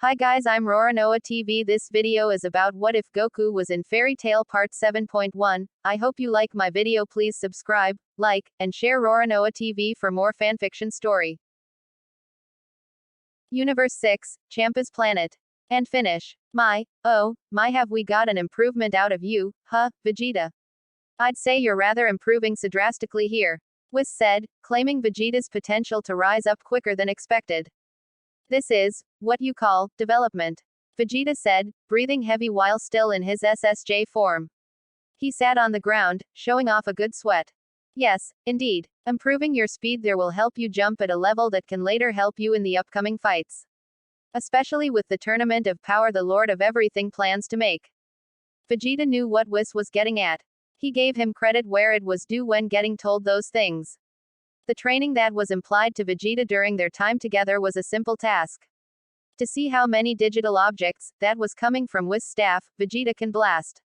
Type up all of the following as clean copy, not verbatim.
Hi guys, I'm Roranoa TV. This video is about what if Goku was in Fairy Tail Part 7.1. I hope you like my video. Please subscribe, like, and share Roranoa TV for more fanfiction story. Universe 6, Champa's Planet. And finish. Oh my, have we got an improvement out of you, huh, Vegeta? I'd say you're rather improving so drastically here, Whis said, claiming Vegeta's potential to rise up quicker than expected. This is what you call development, Vegeta said, breathing heavy while still in his SSJ form. He sat on the ground, showing off a good sweat. Yes, indeed. Improving your speed there will help you jump at a level that can later help you in the upcoming fights. Especially with the Tournament of Power the Lord of Everything plans to make. Vegeta knew what Whis was getting at. He gave him credit where it was due when getting told those things. The training that was implied to Vegeta during their time together was a simple task. To see how many digital objects that was coming from Whis' staff, Vegeta can blast.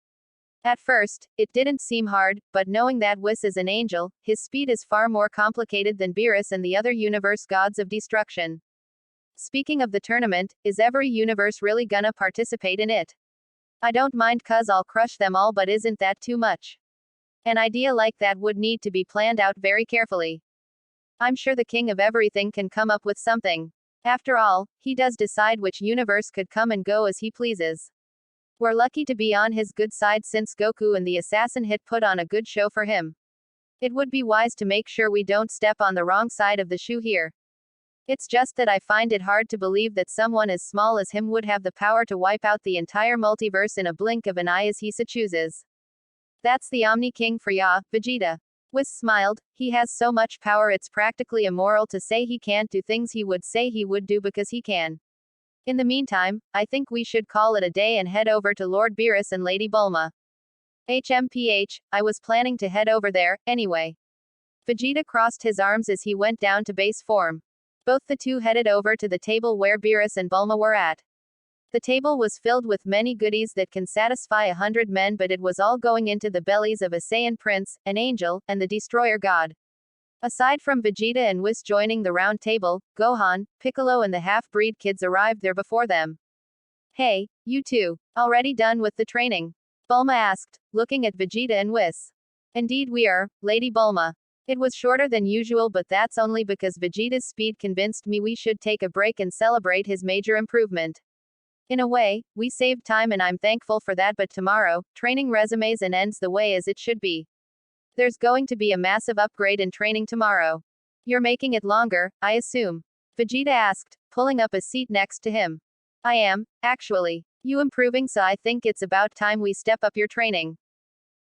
At first, it didn't seem hard, but knowing that Whis is an angel, his speed is far more complicated than Beerus and the other universe gods of destruction. Speaking of the tournament, is every universe really gonna participate in it? I don't mind cuz I'll crush them all, but isn't that too much? An idea like that would need to be planned out very carefully. I'm sure the king of everything can come up with something. After all, he does decide which universe could come and go as he pleases. We're lucky to be on his good side since Goku and the assassin hit put on a good show for him. It would be wise to make sure we don't step on the wrong side of the shoe here. It's just that I find it hard to believe that someone as small as him would have the power to wipe out the entire multiverse in a blink of an eye as he so chooses. That's the Omni King for ya, Vegeta. Whis smiled. He has so much power it's practically immoral to say he can't do things he would say he would do because he can. In the meantime, I think we should call it a day and head over to Lord Beerus and Lady Bulma. HMPH, I was planning to head over there, anyway. Vegeta crossed his arms as he went down to base form. Both the two headed over to the table where Beerus and Bulma were at. The table was filled with many goodies that can satisfy 100 men, but it was all going into the bellies of a Saiyan prince, an angel, and the destroyer god. Aside from Vegeta and Whis joining the round table, Gohan, Piccolo and the half-breed kids arrived there before them. Hey, you two, already done with the training? Bulma asked, looking at Vegeta and Whis. Indeed we are, Lady Bulma. It was shorter than usual, but that's only because Vegeta's speed convinced me we should take a break and celebrate his major improvement. In a way, we saved time and I'm thankful for that, but tomorrow, training resumes and ends the way as it should be. There's going to be a massive upgrade in training tomorrow. You're making it longer, I assume? Vegeta asked, pulling up a seat next to him. I am, actually. You improving, so I think it's about time we step up your training.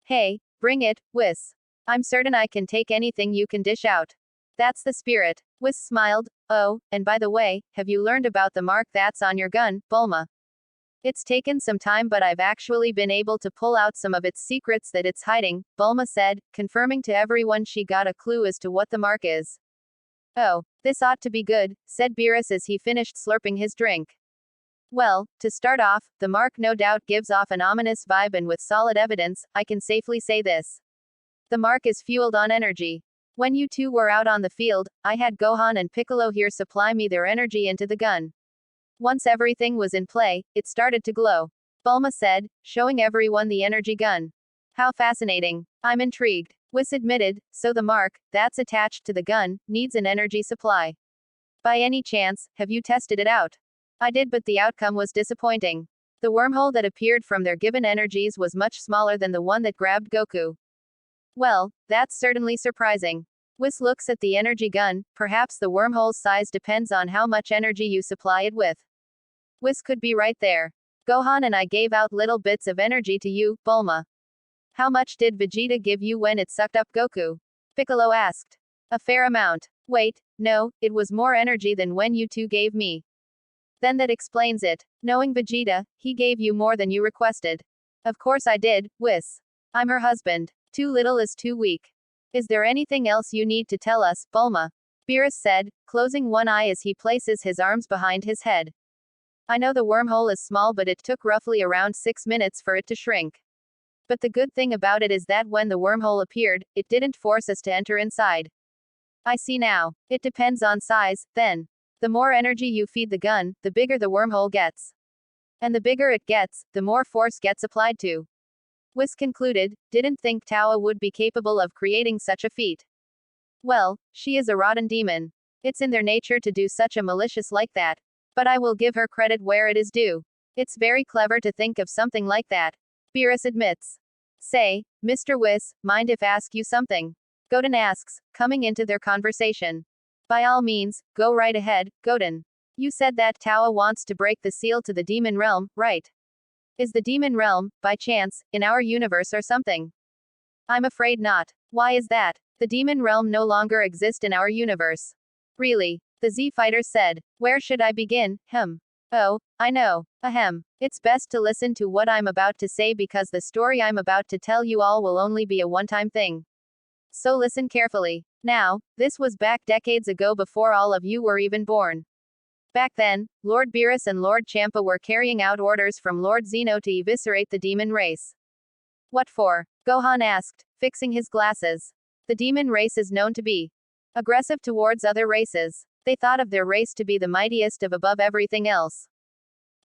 Hey, bring it, Whis. I'm certain I can take anything you can dish out. That's the spirit. Whis smiled. Oh, and by the way, have you learned about the mark that's on your gun, Bulma? It's taken some time, but I've actually been able to pull out some of its secrets that it's hiding, Bulma said, confirming to everyone she got a clue as to what the mark is. Oh, this ought to be good, said Beerus as he finished slurping his drink. Well, to start off, the mark no doubt gives off an ominous vibe, and with solid evidence, I can safely say this. The mark is fueled on energy. When you two were out on the field, I had Gohan and Piccolo here supply me their energy into the gun. Once everything was in play, it started to glow. Bulma said, showing everyone the energy gun. How fascinating. I'm intrigued. Whis admitted, so the mark, that's attached to the gun, needs an energy supply. By any chance, have you tested it out? I did, but the outcome was disappointing. The wormhole that appeared from their given energies was much smaller than the one that grabbed Goku. Well, that's certainly surprising. Whis looks at the energy gun. Perhaps the wormhole's size depends on how much energy you supply it with. Whis could be right there. Gohan and I gave out little bits of energy to you, Bulma. How much did Vegeta give you when it sucked up Goku? Piccolo asked. A fair amount. Wait, no, it was more energy than when you two gave me. Then that explains it. Knowing Vegeta, he gave you more than you requested. Of course I did, Whis. I'm her husband. Too little is too weak. Is there anything else you need to tell us, Bulma? Beerus said, closing one eye as he places his arms behind his head. I know the wormhole is small, but it took roughly around 6 minutes for it to shrink. But the good thing about it is that when the wormhole appeared, it didn't force us to enter inside. I see now. It depends on size, then. The more energy you feed the gun, the bigger the wormhole gets. And the bigger it gets, the more force gets applied to. Whis concluded, didn't think Tawa would be capable of creating such a feat. Well, she is a rotten demon. It's in their nature to do such a malicious like that. But I will give her credit where it is due. It's very clever to think of something like that. Beerus admits. Say, Mr. Whis, mind if ask you something? Godin asks, coming into their conversation. By all means, go right ahead, Godin. You said that Tawa wants to break the seal to the demon realm, right? Is the demon realm, by chance, in our universe or something? I'm afraid not. Why is that? The demon realm no longer exists in our universe. Really? The Z Fighter said. Where should I begin? Oh, I know. Ahem. It's best to listen to what I'm about to say because the story I'm about to tell you all will only be a one-time thing. So listen carefully. Now, this was back decades ago before all of you were even born. Back then, Lord Beerus and Lord Champa were carrying out orders from Lord Zeno to eviscerate the demon race. What for? Gohan asked, fixing his glasses. The demon race is known to be aggressive towards other races. They thought of their race to be the mightiest of above everything else.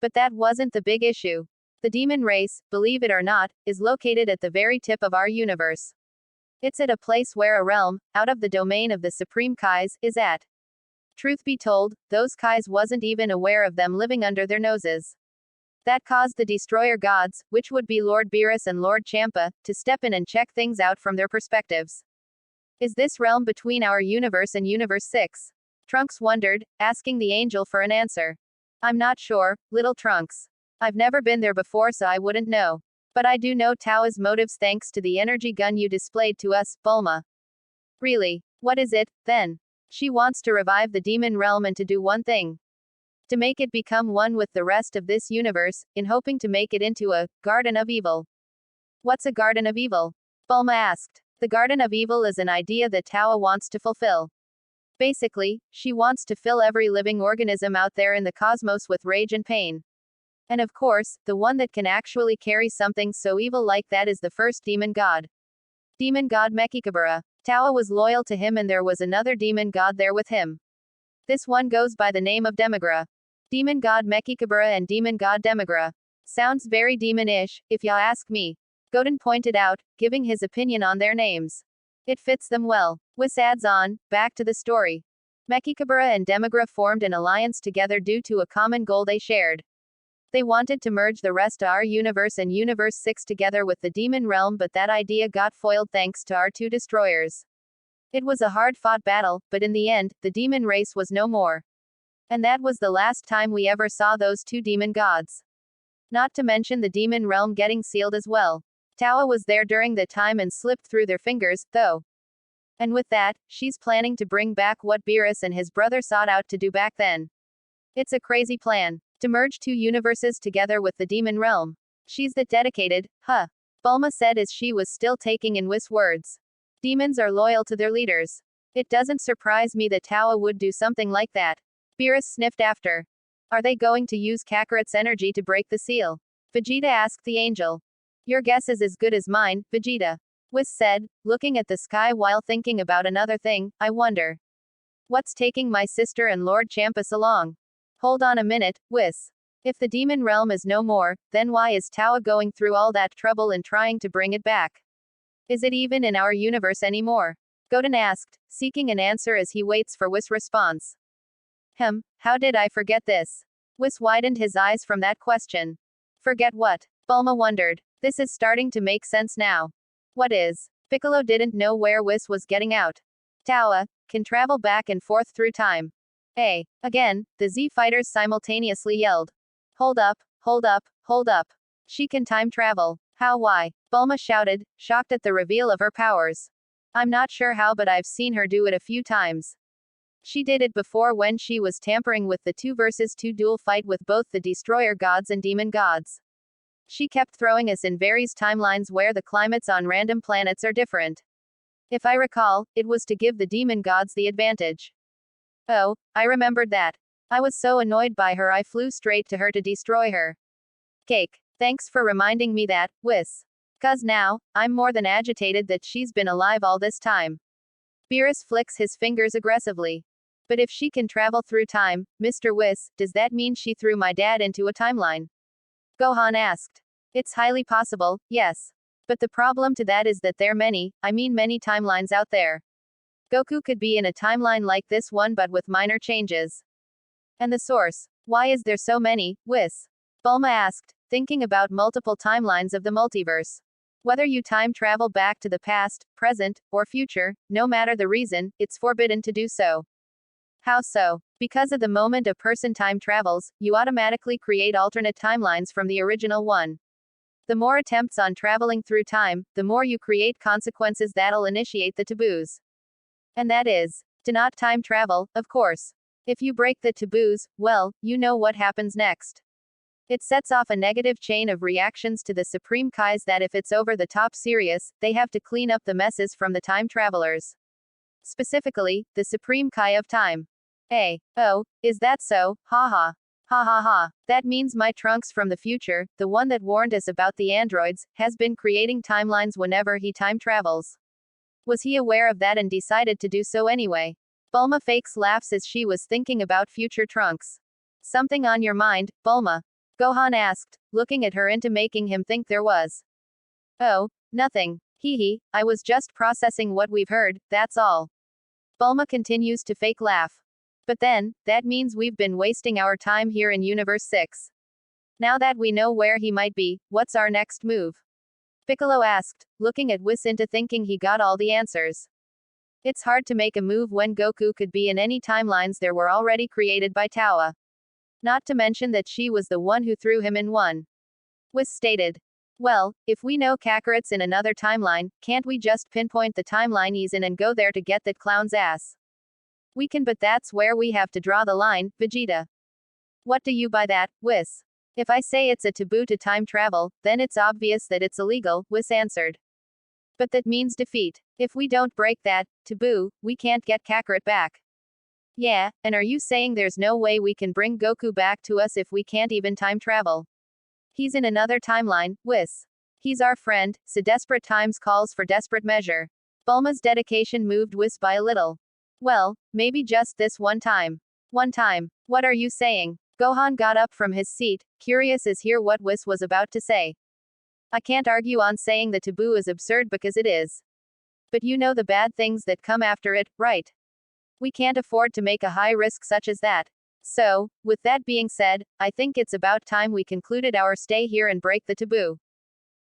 But that wasn't the big issue. The demon race, believe it or not, is located at the very tip of our universe. It's at a place where a realm, out of the domain of the Supreme Kais, is at. Truth be told, those Kais wasn't even aware of them living under their noses. That caused the Destroyer Gods, which would be Lord Beerus and Lord Champa, to step in and check things out from their perspectives. Is this realm between our universe and Universe 6? Trunks wondered, asking the angel for an answer. I'm not sure, little Trunks. I've never been there before so I wouldn't know. But I do know Tao's motives thanks to the energy gun you displayed to us, Bulma. Really? What is it, then? She wants to revive the demon realm and to do one thing. To make it become one with the rest of this universe, in hoping to make it into a Garden of Evil. What's a Garden of Evil? Bulma asked. The Garden of Evil is an idea that Tao wants to fulfill. Basically, she wants to fill every living organism out there in the cosmos with rage and pain. And of course, the one that can actually carry something so evil like that is the first demon god. Demon god Mechikabura. Tao was loyal to him and there was another demon god there with him. This one goes by the name of Demigra. Demon god Mechikabura and demon god Demigra. Sounds very demon-ish, if y'all ask me. Godin pointed out, giving his opinion on their names. It fits them well. Whis adds on, back to the story. Mechikabura and Demigra formed an alliance together due to a common goal they shared. They wanted to merge the rest of our universe and Universe 6 together with the demon realm, but that idea got foiled thanks to our two destroyers. It was a hard-fought battle, but in the end, the demon race was no more. And that was the last time we ever saw those two demon gods. Not to mention the demon realm getting sealed as well. Tao was there during the time and slipped through their fingers, though. And with that, she's planning to bring back what Beerus and his brother sought out to do back then. It's a crazy plan. To merge two universes together with the demon realm. She's that dedicated, huh? Bulma said as she was still taking in Whis' words. Demons are loyal to their leaders. It doesn't surprise me that Tao would do something like that. Beerus sniffed after. Are they going to use Kakarot's energy to break the seal? Vegeta asked the angel. Your guess is as good as mine, Vegeta. Whis said, looking at the sky while thinking about another thing. I wonder. What's taking my sister and Lord Champa so long? Hold on a minute, Whis. If the demon realm is no more, then why is Tao going through all that trouble in trying to bring it back? Is it even in our universe anymore? Godin asked, seeking an answer as he waits for Whis' response. How did I forget this? Whis widened his eyes from that question. Forget what? Bulma wondered. This is starting to make sense now. What is? Piccolo didn't know where Whis was getting out. Tao can travel back and forth through time. Again, the Z fighters simultaneously yelled. Hold up, hold up, hold up. She can time travel. How? Why? Bulma shouted, shocked at the reveal of her powers. I'm not sure how, but I've seen her do it a few times. She did it before when she was tampering with the 2 versus 2 duel fight with both the Destroyer Gods and Demon Gods. She kept throwing us in various timelines where the climates on random planets are different. If I recall, it was to give the Demon Gods the advantage. Oh, I remembered that. I was so annoyed by her I flew straight to her to destroy her. Cake. Thanks for reminding me that, Whis. 'Cause now, I'm more than agitated that she's been alive all this time. Beerus flicks his fingers aggressively. But if she can travel through time, Mr. Whis, does that mean she threw my dad into a timeline? Gohan asked. It's highly possible, yes. But the problem to that is that there are many timelines out there. Goku could be in a timeline like this one but with minor changes. And the source? Why is there so many, Whis? Bulma asked, thinking about multiple timelines of the multiverse. Whether you time travel back to the past, present, or future, no matter the reason, it's forbidden to do so. How so? Because at the moment a person time travels, you automatically create alternate timelines from the original one. The more attempts on traveling through time, the more you create consequences that'll initiate the taboos. And that is, to not time travel, of course. If you break the taboos, well, you know what happens next. It sets off a negative chain of reactions to the Supreme Kais that if it's over the top serious, they have to clean up the messes from the time travelers. Specifically, the Supreme Kai of Time. Oh, is that so? Ha ha. Ha ha ha. That means my Trunks from the future, the one that warned us about the androids, has been creating timelines whenever he time travels. Was he aware of that and decided to do so anyway? Bulma fakes laughs as she was thinking about future Trunks. Something on your mind, Bulma? Gohan asked, looking at her into making him think there was. Oh, nothing. Hee hee, I was just processing what we've heard, that's all. Bulma continues to fake laugh. But then, that means we've been wasting our time here in Universe 6. Now that we know where he might be, what's our next move? Piccolo asked, looking at Whis into thinking he got all the answers. It's hard to make a move when Goku could be in any timelines there were already created by Towa. Not to mention that she was the one who threw him in one. Whis stated. Well, if we know Kakarot's in another timeline, can't we just pinpoint the timeline he's in and go there to get that clown's ass? We can, but that's where we have to draw the line, Vegeta. What do you by that, Whis? If I say it's a taboo to time travel, then it's obvious that it's illegal, Whis answered. But that means defeat. If we don't break that taboo, we can't get Kakarot back. Yeah, and are you saying there's no way we can bring Goku back to us if we can't even time travel? He's in another timeline, Whis. He's our friend, so desperate times calls for desperate measure. Bulma's dedication moved Whis by a little. Well, maybe just this one time. One time. What are you saying? Gohan got up from his seat, curious as hear what Whis was about to say. I can't argue on saying the taboo is absurd because it is. But you know the bad things that come after it, right? We can't afford to make a high risk such as that. So, with that being said, I think it's about time we concluded our stay here and break the taboo.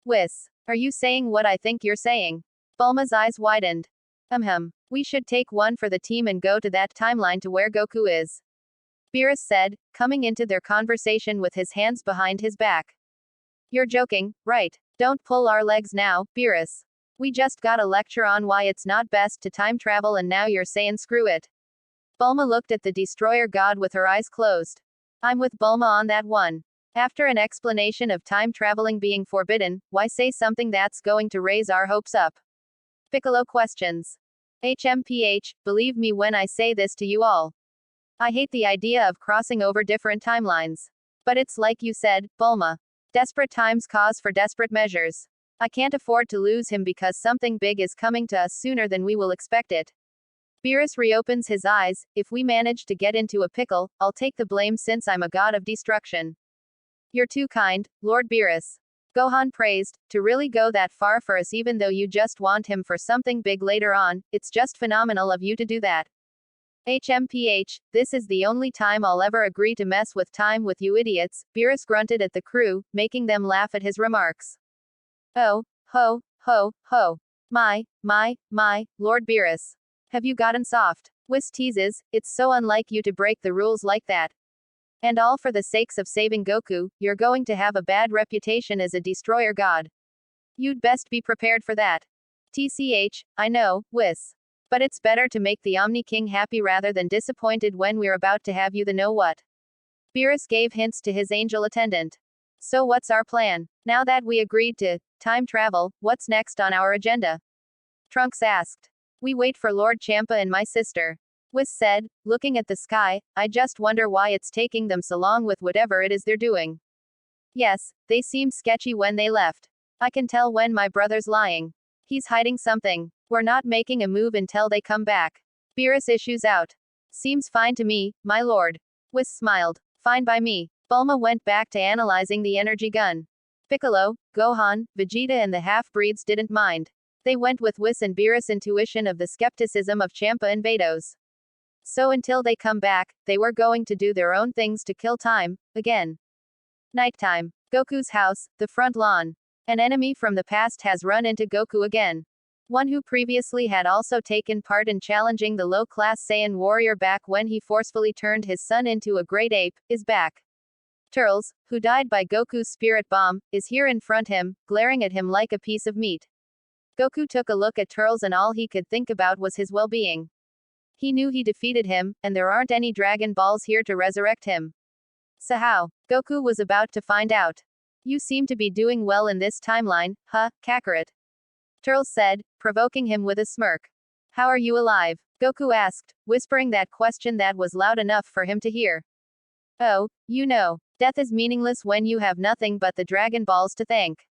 Whis, are you saying what I think you're saying? Bulma's eyes widened. We should take one for the team and go to that timeline to where Goku is. Beerus said, coming into their conversation with his hands behind his back. You're joking, right? Don't pull our legs now, Beerus. We just got a lecture on why it's not best to time travel and now you're saying screw it. Bulma looked at the destroyer god with her eyes closed. I'm with Bulma on that one. After an explanation of time traveling being forbidden, why say something that's going to raise our hopes up? Piccolo questions. HMPH, believe me when I say this to you all. I hate the idea of crossing over different timelines. But it's like you said, Bulma. Desperate times cause for desperate measures. I can't afford to lose him because something big is coming to us sooner than we will expect it. Beerus reopens his eyes, if we manage to get into a pickle, I'll take the blame since I'm a god of destruction. You're too kind, Lord Beerus. Gohan praised, to really go that far for us even though you just want him for something big later on, it's just phenomenal of you to do that. HMPH, this is the only time I'll ever agree to mess with time with you idiots, Beerus grunted at the crew, making them laugh at his remarks. Oh, ho, ho, ho. My, Lord Beerus. Have you gotten soft? Whis teases, it's so unlike you to break the rules like that. And all for the sakes of saving Goku, you're going to have a bad reputation as a destroyer god. You'd best be prepared for that. TCH, I know, Whis. But it's better to make the Omni King happy rather than disappointed when we're about to have you the know what. Beerus gave hints to his angel attendant. So what's our plan? Now that we agreed to time travel, what's next on our agenda? Trunks asked. We wait for Lord Champa and my sister. Whis said, looking at the sky, I just wonder why it's taking them so long with whatever it is they're doing. Yes, they seemed sketchy when they left. I can tell when my brother's lying. He's hiding something. We're not making a move until they come back. Beerus issues out. Seems fine to me, my lord. Whis smiled. Fine by me. Bulma went back to analyzing the energy gun. Piccolo, Gohan, Vegeta and the half-breeds didn't mind. They went with Whis and Beerus' intuition of the skepticism of Champa and Vados. So until they come back, they were going to do their own things to kill time, again. Nighttime. Goku's house, the front lawn. An enemy from the past has run into Goku again. One who previously had also taken part in challenging the low-class Saiyan warrior back when he forcefully turned his son into a great ape, is back. Turles, who died by Goku's spirit bomb, is here in front him, glaring at him like a piece of meat. Goku took a look at Turles and all he could think about was his well-being. He knew he defeated him, and there aren't any Dragon Balls here to resurrect him. So how? Goku was about to find out. You seem to be doing well in this timeline, huh, Kakarot? Turles said, provoking him with a smirk. How are you alive? Goku asked, whispering that question that was loud enough for him to hear. Oh, you know, death is meaningless when you have nothing but the Dragon Balls to thank.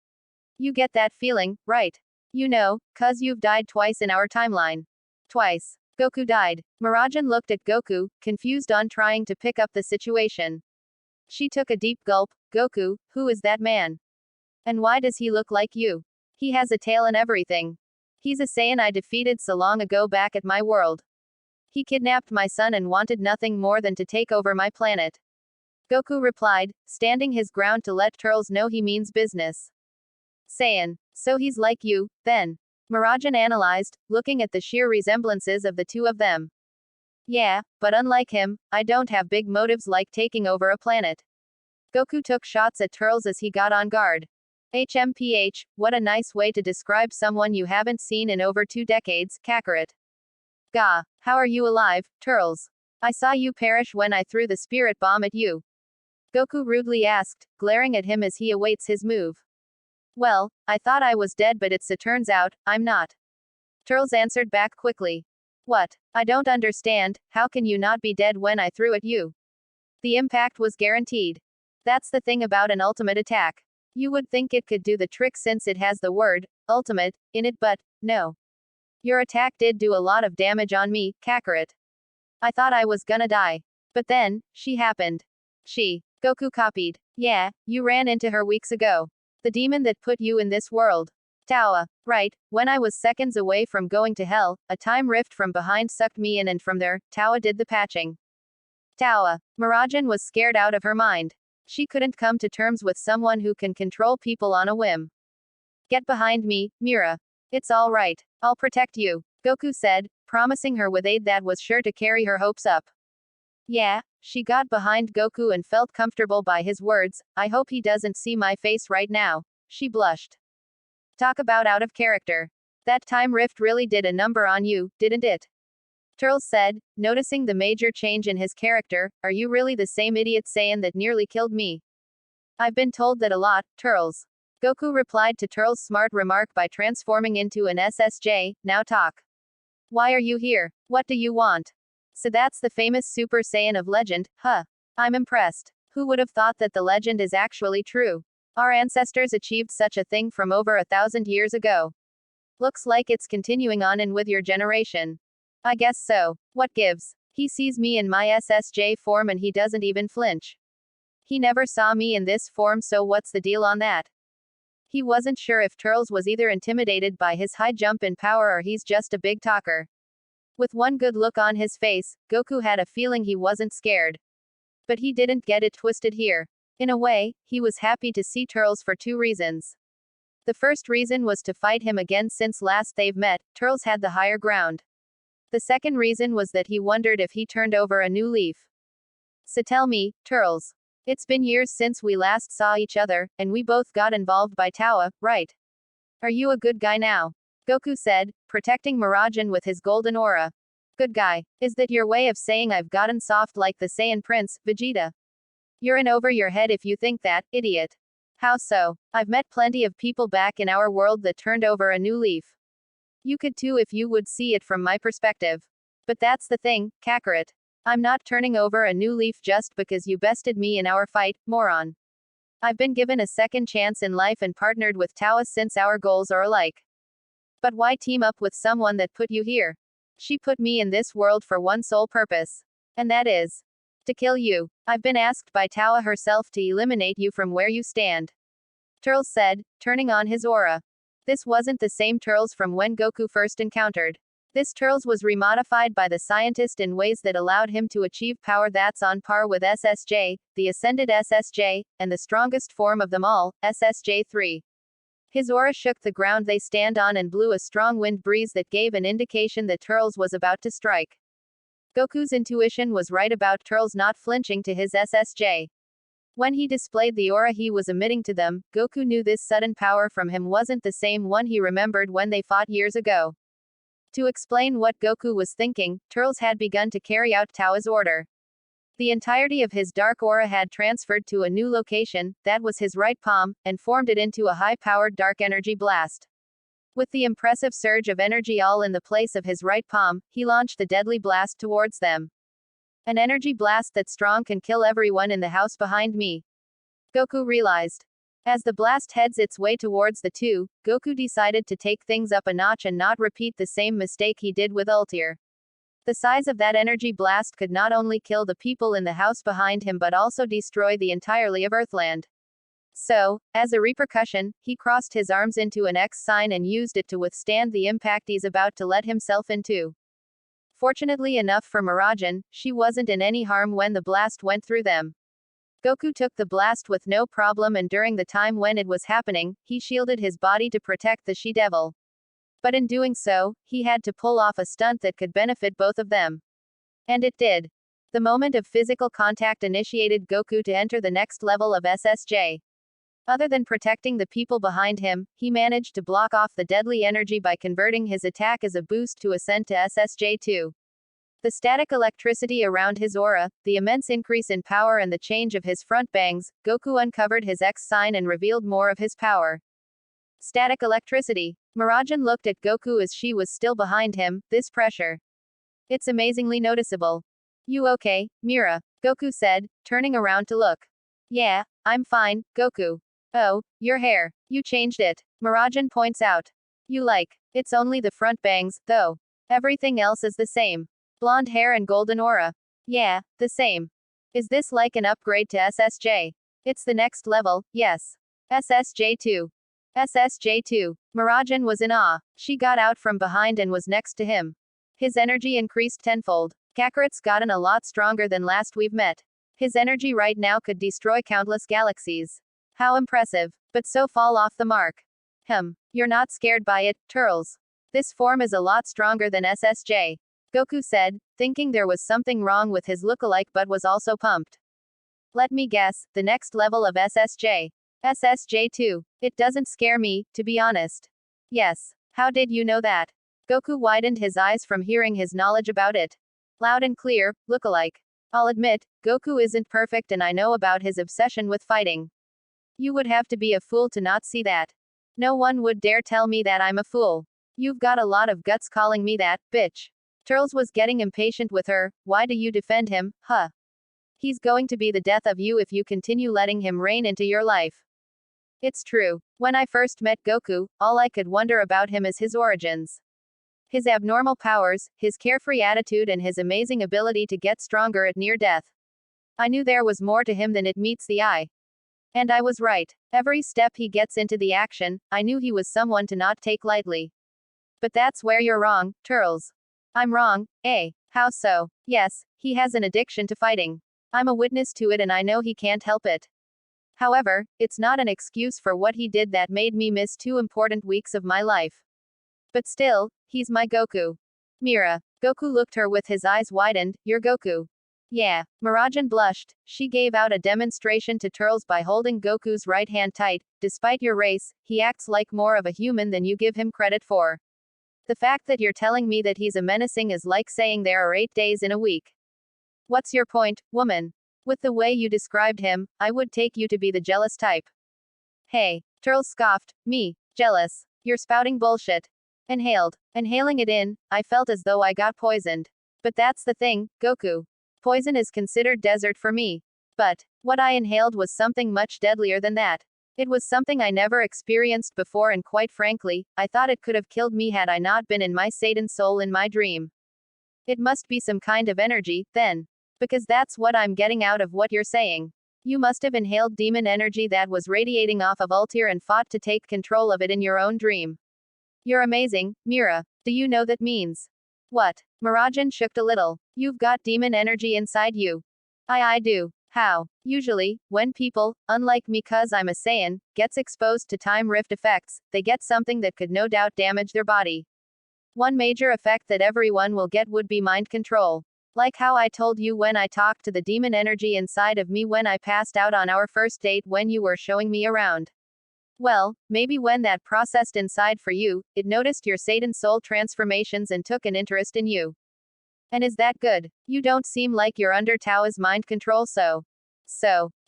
You get that feeling, right? You know, 'cause you've died twice in our timeline. Twice. Goku died. Mirajan looked at Goku, confused on trying to pick up the situation. She took a deep gulp. Goku, who is that man? And why does he look like you? He has a tail and everything. He's a Saiyan I defeated so long ago back at my world. He kidnapped my son and wanted nothing more than to take over my planet. Goku replied, standing his ground to let Turles know he means business. Saiyan. So he's like you, then. Mirajan analyzed, looking at the sheer resemblances of the two of them. Yeah, but unlike him, I don't have big motives like taking over a planet. Goku took shots at Turles as he got on guard. HMPH, what a nice way to describe someone you haven't seen in over 2 decades, Kakarot. Gah, how are you alive, Turles? I saw you perish when I threw the spirit bomb at you. Goku rudely asked, glaring at him as he awaits his move. Well, I thought I was dead but it turns out, I'm not. Turles answered back quickly. What? I don't understand, how can you not be dead when I threw at you? The impact was guaranteed. That's the thing about an ultimate attack. You would think it could do the trick since it has the word, ultimate, in it but, no. Your attack did do a lot of damage on me, Kakarot. I thought I was gonna die. But then, she happened. She. Goku copied. Yeah, you ran into her weeks ago. The demon that put you in this world. Tawa. Right, when I was seconds away from going to hell, a time rift from behind sucked me in and from there, Tawa did the patching. Tawa. Mirajan was scared out of her mind. She couldn't come to terms with someone who can control people on a whim. Get behind me, Mira. It's all right. I'll protect you, Goku said, promising her with aid that was sure to carry her hopes up. Yeah, she got behind Goku and felt comfortable by his words. I hope he doesn't see my face right now. She blushed. Talk about out of character. That time rift really did a number on you, didn't it? Turles said, noticing the major change in his character. Are you really the same idiot Saiyan that nearly killed me? I've been told that a lot, Turles. Goku replied to Turles' smart remark by transforming into an SSJ. Now talk. Why are you here? What do you want? So that's the famous Super Saiyan of legend, huh? I'm impressed. Who would have thought that the legend is actually true? Our ancestors achieved such a thing from over 1,000 years ago. Looks like it's continuing on in with your generation. I guess so. What gives? He sees me in my SSJ form and he doesn't even flinch. He never saw me in this form, so what's the deal on that? He wasn't sure if Turles was either intimidated by his high jump in power or he's just a big talker. With one good look on his face, Goku had a feeling he wasn't scared. But he didn't get it twisted here. In a way, he was happy to see Turles for 2 reasons. The first reason was to fight him again since last they've met, Turles had the higher ground. The second reason was that he wondered if he turned over a new leaf. So tell me, Turles. It's been years since we last saw each other, and we both got involved by Tawa, right? Are you a good guy now? Goku said, protecting Mirajan with his golden aura. Good guy. Is that your way of saying I've gotten soft like the Saiyan Prince, Vegeta? You're in over your head if you think that, idiot. How so? I've met plenty of people back in our world that turned over a new leaf. You could too if you would see it from my perspective. But that's the thing, Kakarot. I'm not turning over a new leaf just because you bested me in our fight, moron. I've been given a second chance in life and partnered with Tawa since our goals are alike. But why team up with someone that put you here? She put me in this world for one sole purpose. And that is to kill you. I've been asked by Tawa herself to eliminate you from where you stand. Turles said, turning on his aura. This wasn't the same Turles from when Goku first encountered. This Turles was remodified by the scientist in ways that allowed him to achieve power that's on par with SSJ, the Ascended SSJ, and the strongest form of them all, SSJ-3. His aura shook the ground they stand on and blew a strong wind breeze that gave an indication that Turles was about to strike. Goku's intuition was right about Turles not flinching to his SSJ. When he displayed the aura he was emitting to them, Goku knew this sudden power from him wasn't the same one he remembered when they fought years ago. To explain what Goku was thinking, Turles had begun to carry out Tao's order. The entirety of his dark aura had transferred to a new location, that was his right palm, and formed it into a high-powered dark energy blast. With the impressive surge of energy all in the place of his right palm, he launched the deadly blast towards them. An energy blast that strong can kill everyone in the house behind me. Goku realized. As the blast heads its way towards the two, Goku decided to take things up a notch and not repeat the same mistake he did with Ultir. The size of that energy blast could not only kill the people in the house behind him but also destroy the entirety of Earthland. So, as a repercussion, he crossed his arms into an X sign and used it to withstand the impact he's about to let himself into. Fortunately enough for Miragen, she wasn't in any harm when the blast went through them. Goku took the blast with no problem and during the time when it was happening, he shielded his body to protect the She-Devil. But in doing so, he had to pull off a stunt that could benefit both of them. And it did. The moment of physical contact initiated Goku to enter the next level of SSJ. Other than protecting the people behind him, he managed to block off the deadly energy by converting his attack as a boost to ascend to SSJ-2. The static electricity around his aura, the immense increase in power and the change of his front bangs, Goku uncovered his X sign and revealed more of his power. Static electricity. Miragen looked at Goku as she was still behind him, this pressure. It's amazingly noticeable. You okay, Mira? Goku said, turning around to look. Yeah, I'm fine, Goku. Oh, your hair. You changed it. Miragen points out. You like. It's only the front bangs, though. Everything else is the same. Blonde hair and golden aura. Yeah, the same. Is this like an upgrade to SSJ? It's the next level, yes. SSJ-2. SSJ-2. Miragen was in awe. She got out from behind and was next to him. His energy increased tenfold. Kakarot's gotten a lot stronger than last we've met. His energy right now could destroy countless galaxies. How impressive. But so fall off the mark. You're not scared by it, Turles. This form is a lot stronger than SSJ. Goku said, thinking there was something wrong with his lookalike but was also pumped. Let me guess, the next level of SSJ. SSJ-2. It doesn't scare me, to be honest. Yes. How did you know that? Goku widened his eyes from hearing his knowledge about it. Loud and clear, lookalike. I'll admit, Goku isn't perfect and I know about his obsession with fighting. You would have to be a fool to not see that. No one would dare tell me that I'm a fool. You've got a lot of guts calling me that, bitch. Turles was getting impatient with her. Why do you defend him, huh? He's going to be the death of you if you continue letting him reign into your life. It's true. When I first met Goku, all I could wonder about him is his origins. His abnormal powers, his carefree attitude and his amazing ability to get stronger at near death. I knew there was more to him than it meets the eye. And I was right. Every step he gets into the action, I knew he was someone to not take lightly. But that's where you're wrong, Turles. I'm wrong, eh? How so? Yes, he has an addiction to fighting. I'm a witness to it and I know he can't help it. However, it's not an excuse for what he did that made me miss 2 important weeks of my life. But still, he's my Goku. Mira. Goku looked her with his eyes widened. You're Goku. Yeah. Miragen blushed. She gave out a demonstration to Turles by holding Goku's right hand tight. Despite your race, he acts like more of a human than you give him credit for. The fact that you're telling me that he's a menacing is like saying there are 8 days in a week. What's your point, woman? With the way you described him, I would take you to be the jealous type. Hey. Turles scoffed. Me. Jealous. You're spouting bullshit. Inhaled. Inhaling it in, I felt as though I got poisoned. But that's the thing, Goku. Poison is considered desert for me. But what I inhaled was something much deadlier than that. It was something I never experienced before and quite frankly, I thought it could have killed me had I not been in my Satan soul in my dream. It must be some kind of energy, then. Because that's what I'm getting out of what you're saying. You must have inhaled demon energy that was radiating off of Altair and fought to take control of it in your own dream. You're amazing, Mira. Do you know that means? What? Mirajan shook a little. You've got demon energy inside you. I do. How? Usually, when people, unlike me cause I'm a Saiyan, gets exposed to time rift effects, they get something that could no doubt damage their body. One major effect that everyone will get would be mind control. Like how I told you when I talked to the demon energy inside of me when I passed out on our first date when you were showing me around. Well, maybe when that processed inside for you, it noticed your Satan soul transformations and took an interest in you. And is that good? You don't seem like you're under Tao's mind control so.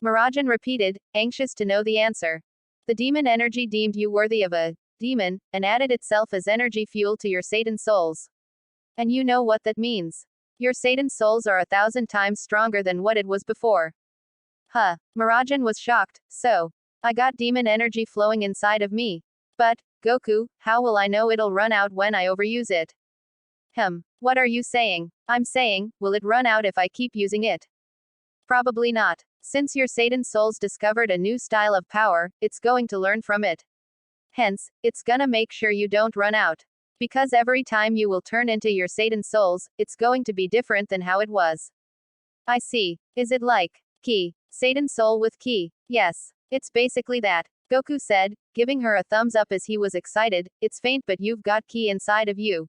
Mirajan repeated, anxious to know the answer. The demon energy deemed you worthy of a demon, and added itself as energy fuel to your Satan souls. And you know what that means. Your Satan souls are 1,000 times stronger than what it was before. Huh. Mirajan was shocked. So. I got demon energy flowing inside of me. But, Goku, how will I know it'll run out when I overuse it? What are you saying? I'm saying, will it run out if I keep using it? Probably not. Since your Satan souls discovered a new style of power, it's going to learn from it. Hence, it's gonna make sure you don't run out. Because every time you will turn into your Satan souls, it's going to be different than how it was. I see. Is it like ki? Satan soul with ki? Yes. It's basically that. Goku said, giving her a thumbs up as he was excited. It's faint but you've got ki inside of you.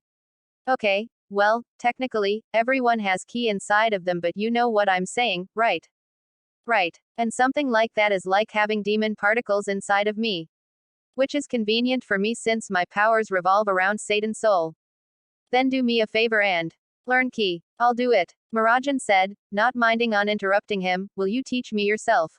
Okay, well, technically, everyone has ki inside of them but you know what I'm saying, right? Right. And something like that is like having demon particles inside of me. Which is convenient for me since my powers revolve around Satan soul. Then do me a favor and learn ki. I'll do it. Mirajan said, not minding on interrupting him, will you teach me yourself?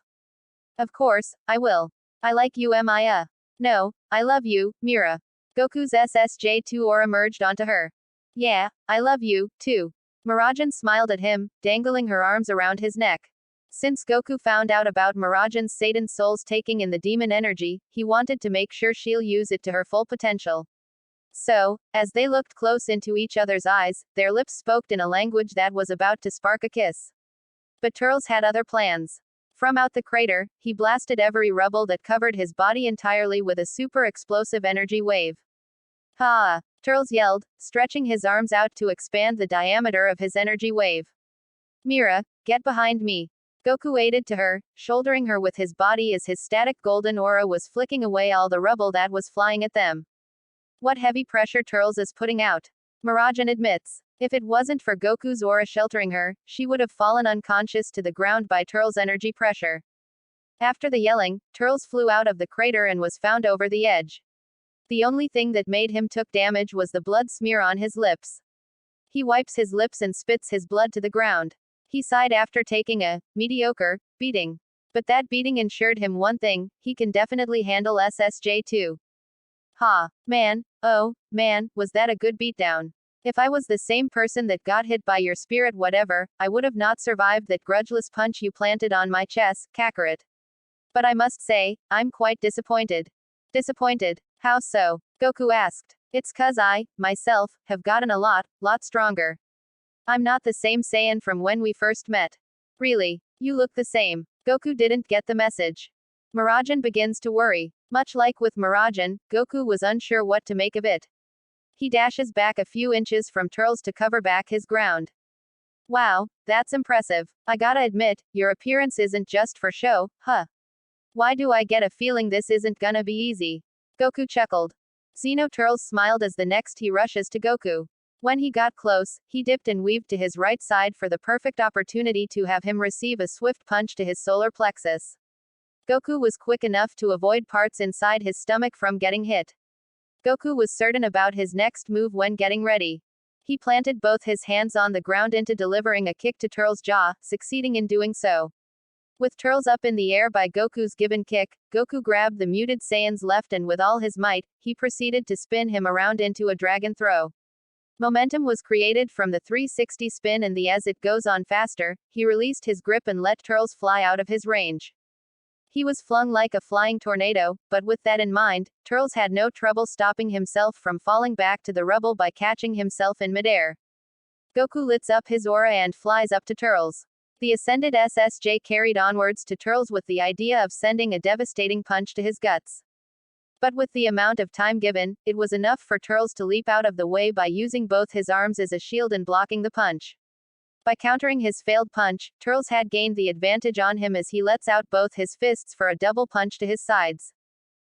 Of course, I will. I like you Mia. No, I love you, Mira. Goku's SSJ2 aura merged onto her. Yeah, I love you, too. Mirajan smiled at him, dangling her arms around his neck. Since Goku found out about Mirajan's Satan soul's taking in the demon energy, he wanted to make sure she'll use it to her full potential. So, as they looked close into each other's eyes, their lips spoke in a language that was about to spark a kiss. But Turles had other plans. From out the crater, he blasted every rubble that covered his body entirely with a super explosive energy wave. Ha! Turles yelled, stretching his arms out to expand the diameter of his energy wave. Mira, get behind me. Goku aided to her, shouldering her with his body as his static golden aura was flicking away all the rubble that was flying at them. What heavy pressure Turles is putting out. Mirajan admits. If it wasn't for Goku's aura sheltering her, she would have fallen unconscious to the ground by Turles' energy pressure. After the yelling, Turles flew out of the crater and was found over the edge. The only thing that made him took damage was the blood smear on his lips. He wipes his lips and spits his blood to the ground. He sighed after taking a mediocre beating. But that beating ensured him one thing, he can definitely handle SSJ2. Ha! Man, oh, man, was that a good beatdown. If I was the same person that got hit by your spirit whatever, I would have not survived that grudgeless punch you planted on my chest, Kakarot. But I must say, I'm quite disappointed. Disappointed? How so? Goku asked. It's 'cause I, myself, have gotten a lot stronger. I'm not the same Saiyan from when we first met. Really? You look the same. Goku didn't get the message. Mirajan begins to worry. Much like with Mirajan, Goku was unsure what to make of it. He dashes back a few inches from Turles to cover back his ground. Wow, that's impressive. I gotta admit, your appearance isn't just for show, huh? Why do I get a feeling this isn't gonna be easy? Goku chuckled. Xeno Turles smiled as the next he rushes to Goku. When he got close, he dipped and weaved to his right side for the perfect opportunity to have him receive a swift punch to his solar plexus. Goku was quick enough to avoid parts inside his stomach from getting hit. Goku was certain about his next move when getting ready. He planted both his hands on the ground into delivering a kick to Turles' jaw, succeeding in doing so. With Turles up in the air by Goku's given kick, Goku grabbed the muted Saiyan's left and with all his might, he proceeded to spin him around into a dragon throw. Momentum was created from the 360 spin and as it goes on faster, he released his grip and let Turles fly out of his range. He was flung like a flying tornado, but with that in mind, Turles had no trouble stopping himself from falling back to the rubble by catching himself in midair. Goku lights up his aura and flies up to Turles. The ascended SSJ carried onwards to Turles with the idea of sending a devastating punch to his guts. But with the amount of time given, it was enough for Turles to leap out of the way by using both his arms as a shield and blocking the punch. By countering his failed punch, Turles had gained the advantage on him as he lets out both his fists for a double punch to his sides.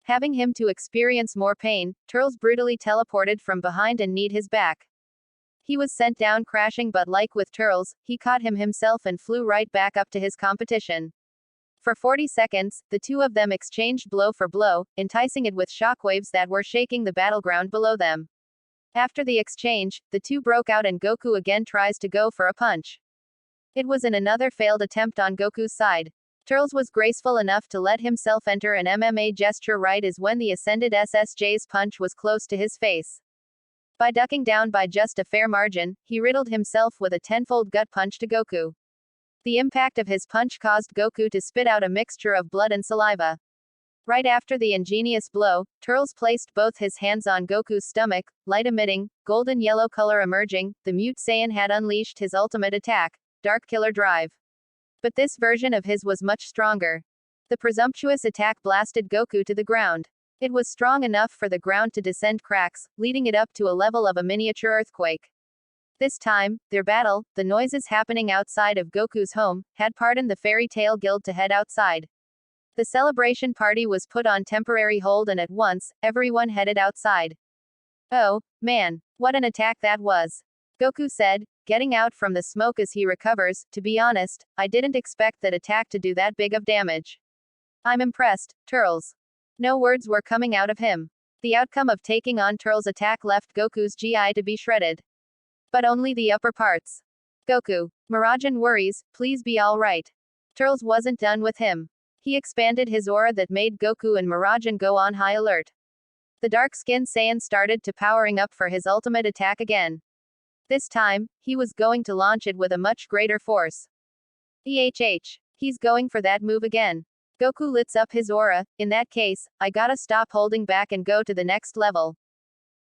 Having him to experience more pain, Turles brutally teleported from behind and kneed his back. He was sent down crashing, but like with Turles, he caught him himself and flew right back up to his competition. For 40 seconds, the two of them exchanged blow for blow, enticing it with shockwaves that were shaking the battleground below them. After the exchange, the two broke out and Goku again tries to go for a punch. It was in another failed attempt on Goku's side. Turles was graceful enough to let himself enter an MMA gesture right as when the ascended SSJ's punch was close to his face. By ducking down by just a fair margin, he riddled himself with a tenfold gut punch to Goku. The impact of his punch caused Goku to spit out a mixture of blood and saliva. Right after the ingenious blow, Turles placed both his hands on Goku's stomach, light emitting, golden yellow color emerging. The mute Saiyan had unleashed his ultimate attack, Dark Killer Drive. But this version of his was much stronger. The presumptuous attack blasted Goku to the ground. It was strong enough for the ground to descend cracks, leading it up to a level of a miniature earthquake. This time, their battle, the noises happening outside of Goku's home, had pardoned the Fairy Tail Guild to head outside. The celebration party was put on temporary hold and at once, everyone headed outside. Oh, man, what an attack that was. Goku said, getting out from the smoke as he recovers. To be honest, I didn't expect that attack to do that big of damage. I'm impressed, Turles. No words were coming out of him. The outcome of taking on Turles' attack left Goku's GI to be shredded. But only the upper parts. Goku, Miragen worries, please be alright. Turles wasn't done with him. He expanded his aura that made Goku and Miragen go on high alert. The dark-skinned Saiyan started to powering up for his ultimate attack again. This time, he was going to launch it with a much greater force. He's going for that move again. Goku lights up his aura. In that case, I gotta stop holding back and go to the next level.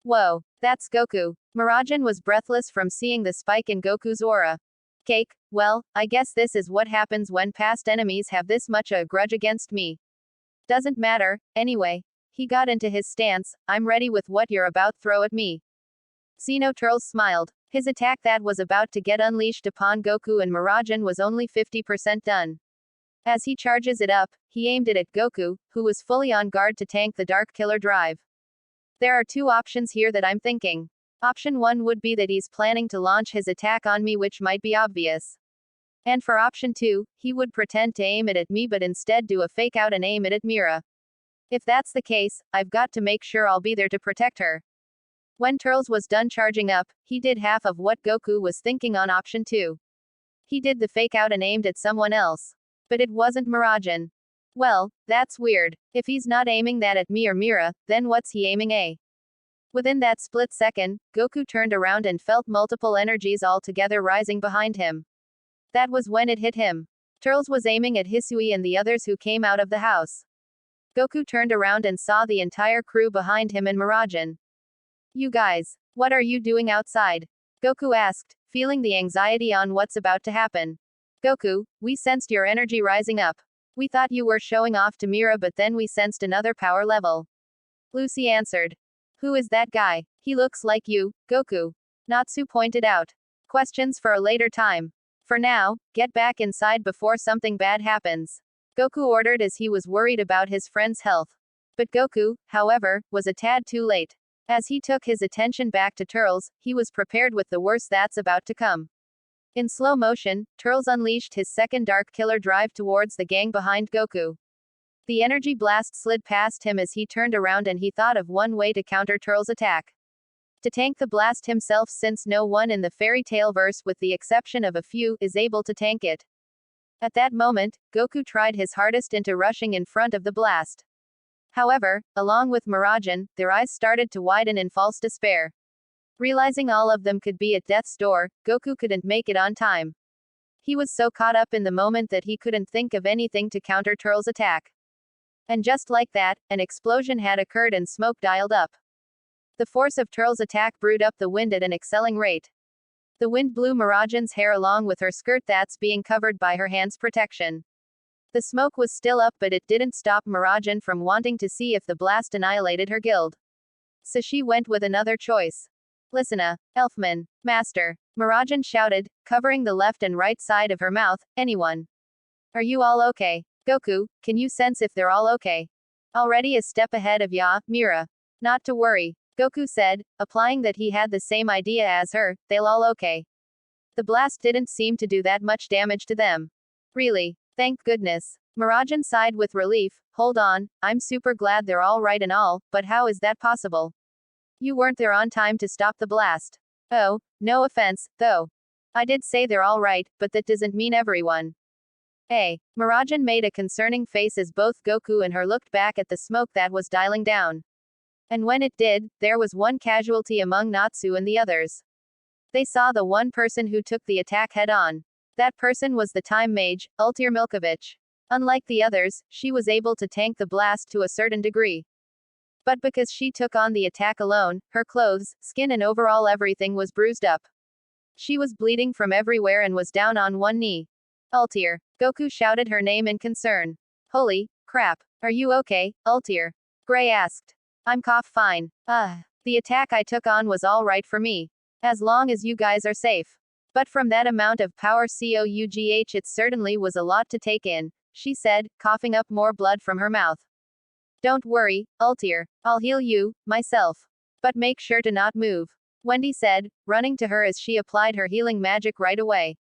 Whoa, that's Goku. Miragen was breathless from seeing the spike in Goku's aura. Cake, well, I guess this is what happens when past enemies have this much a grudge against me. Doesn't matter, anyway. He got into his stance. I'm ready with what you're about to throw at me. Xeno Turles smiled. His attack that was about to get unleashed upon Goku and Miragen was only 50% done. As he charges it up, he aimed it at Goku, who was fully on guard to tank the Dark Killer Drive. There are two options here that I'm thinking. Option 1 would be that he's planning to launch his attack on me, which might be obvious. And for option 2, he would pretend to aim it at me but instead do a fake out and aim it at Mira. If that's the case, I've got to make sure I'll be there to protect her. When Turles was done charging up, he did half of what Goku was thinking on option 2. He did the fake out and aimed at someone else. But it wasn't Miragen. Well, that's weird. If he's not aiming that at me or Mira, then what's he aiming at? Within that split second, Goku turned around and felt multiple energies all together rising behind him. That was when it hit him. Turles was aiming at Hisui and the others who came out of the house. Goku turned around and saw the entire crew behind him and Miragen. You guys, what are you doing outside? Goku asked, feeling the anxiety on what's about to happen. Goku, we sensed your energy rising up. We thought you were showing off to Mira, but then we sensed another power level. Lucy answered. Who is that guy? He looks like you, Goku. Natsu pointed out. Questions for a later time. For now, get back inside before something bad happens. Goku ordered as he was worried about his friend's health. But Goku, however, was a tad too late. As he took his attention back to Turles, he was prepared with the worst that's about to come. In slow motion, Turles unleashed his second Dark Killer Drive towards the gang behind Goku. The energy blast slid past him as he turned around and he thought of one way to counter Turles' attack. To tank the blast himself, since no one in the fairy tale verse, with the exception of a few, is able to tank it. At that moment, Goku tried his hardest into rushing in front of the blast. However, along with Miragen, their eyes started to widen in false despair. Realizing all of them could be at death's door, Goku couldn't make it on time. He was so caught up in the moment that he couldn't think of anything to counter Turles' attack. And just like that, an explosion had occurred and smoke dialed up. The force of Turles' attack brewed up the wind at an excelling rate. The wind blew Mirajan's hair along with her skirt that's being covered by her hand's protection. The smoke was still up, but it didn't stop Mirajan from wanting to see if the blast annihilated her guild. So she went with another choice. Listen, Elfman, Master, Mirajan shouted, covering the left and right side of her mouth. Anyone? Are you all okay? Goku, can you sense if they're all okay? Already a step ahead of Ya, Mira. Not to worry, Goku said, applying that he had the same idea as her. They'll all okay. The blast didn't seem to do that much damage to them. Really? Thank goodness. Mirajan sighed with relief. Hold on, I'm super glad they're all right and all, but how is that possible? You weren't there on time to stop the blast. Oh, no offense, though. I did say they're all right, but that doesn't mean everyone. Mirajan made a concerning face as both Goku and her looked back at the smoke that was dialing down. And when it did, there was one casualty among Natsu and the others. They saw the one person who took the attack head on. That person was the time mage, Ultir Milkovich. Unlike the others, she was able to tank the blast to a certain degree. But because she took on the attack alone, her clothes, skin and overall everything was bruised up. She was bleeding from everywhere and was down on one knee. Ultir. Goku shouted her name in concern. Holy crap. Are you okay, Ultir? Gray asked. I'm fine. The attack I took on was all right for me. As long as you guys are safe. But from that amount of power COUGH it certainly was a lot to take in, she said, coughing up more blood from her mouth. Don't worry, Ultir. I'll heal you, myself. But make sure to not move. Wendy said, running to her as she applied her healing magic right away.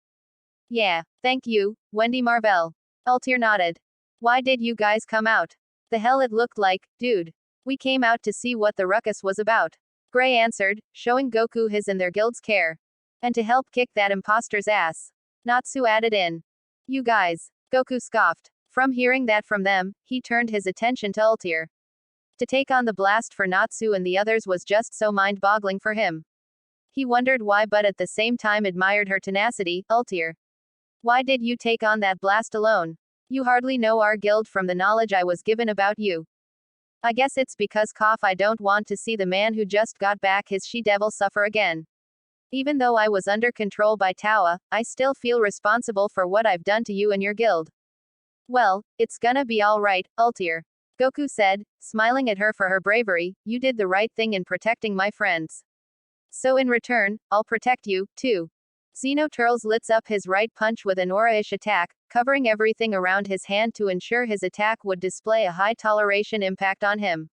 Yeah, thank you, Wendy Marvell. Ultir nodded. Why did you guys come out? The hell it looked like, dude. We came out to see what the ruckus was about. Gray answered, showing Goku his and their guild's care. And to help kick that imposter's ass. Natsu added in. You guys. Goku scoffed. From hearing that from them, he turned his attention to Ultir. To take on the blast for Natsu and the others was just so mind-boggling for him. He wondered why, but at the same time admired her tenacity. Ultir. Why did you take on that blast alone? You hardly know our guild from the knowledge I was given about you. I guess it's because I don't want to see the man who just got back his she-devil suffer again. Even though I was under control by Tawa, I still feel responsible for what I've done to you and your guild. Well, it's gonna be alright, Ultir. Goku said, smiling at her for her bravery. You did the right thing in protecting my friends. So in return, I'll protect you, too. Xeno Turles lets up his right punch with an aura-ish attack, covering everything around his hand to ensure his attack would display a high toleration impact on him.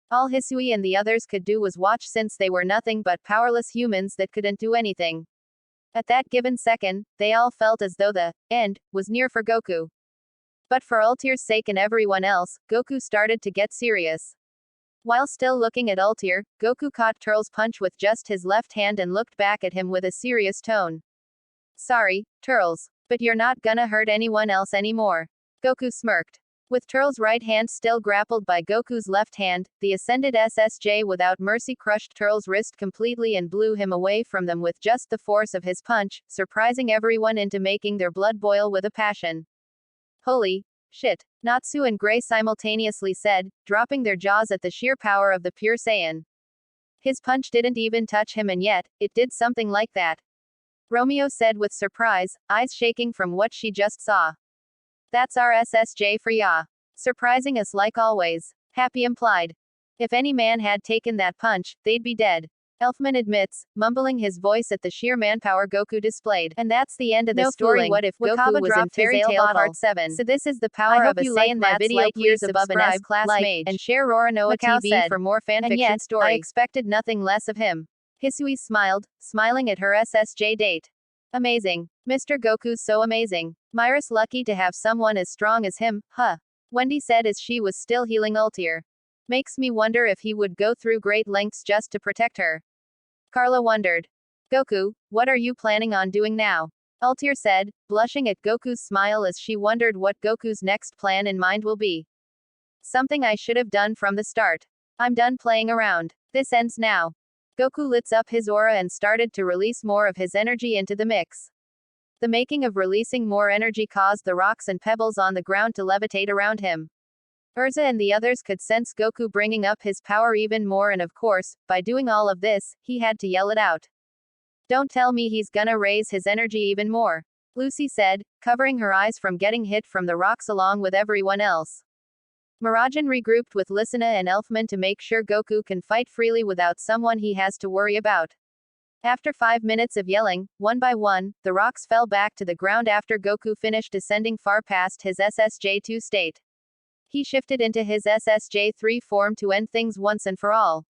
All Hisui and the others could do was watch since they were nothing but powerless humans that couldn't do anything. At that given second, they all felt as though the end was near for Goku. But for Ultir's sake and everyone else, Goku started to get serious. While still looking at Ultir, Goku caught Turles' punch with just his left hand and looked back at him with a serious tone. Sorry, Turles, but you're not gonna hurt anyone else anymore. Goku smirked. With Turles' right hand still grappled by Goku's left hand, the ascended SSJ without mercy crushed Turles' wrist completely and blew him away from them with just the force of his punch, surprising everyone into making their blood boil with a passion. Holy shit, Natsu and Gray simultaneously said, dropping their jaws at the sheer power of the pure Saiyan. His punch didn't even touch him and yet, it did something like that. Romeo said with surprise, eyes shaking from what she just saw. That's our SSJ for ya. Surprising us like always. Happy implied. If any man had taken that punch, they'd be dead. Elfman admits, mumbling his voice at the sheer manpower Goku displayed. And that's the end of the story. What if Goku was in Fairy Tail Part 7? So this is the power of a Saiyan that's video light years above an S-class mage. And share Roranoa TV for more fanfiction stories. I expected nothing less of him. Hisui smiled, smiling at her SSJ date. Amazing. Mr. Goku's so amazing. Myra's lucky to have someone as strong as him, huh? Wendy said as she was still healing Ultir. Makes me wonder if he would go through great lengths just to protect her. Carla wondered. Goku, what are you planning on doing now? Ultir said, blushing at Goku's smile as she wondered what Goku's next plan in mind will be. Something I should have done from the start. I'm done playing around. This ends now. Goku lit up his aura and started to release more of his energy into the mix. The making of releasing more energy caused the rocks and pebbles on the ground to levitate around him. Urza and the others could sense Goku bringing up his power even more, and of course, by doing all of this, he had to yell it out. Don't tell me he's gonna raise his energy even more, Lucy said, covering her eyes from getting hit from the rocks along with everyone else. Mirajan regrouped with Lysina and Elfman to make sure Goku can fight freely without someone he has to worry about. After 5 minutes of yelling, one by one, the rocks fell back to the ground after Goku finished descending far past his SSJ-2 state. He shifted into his SSJ-3 form to end things once and for all.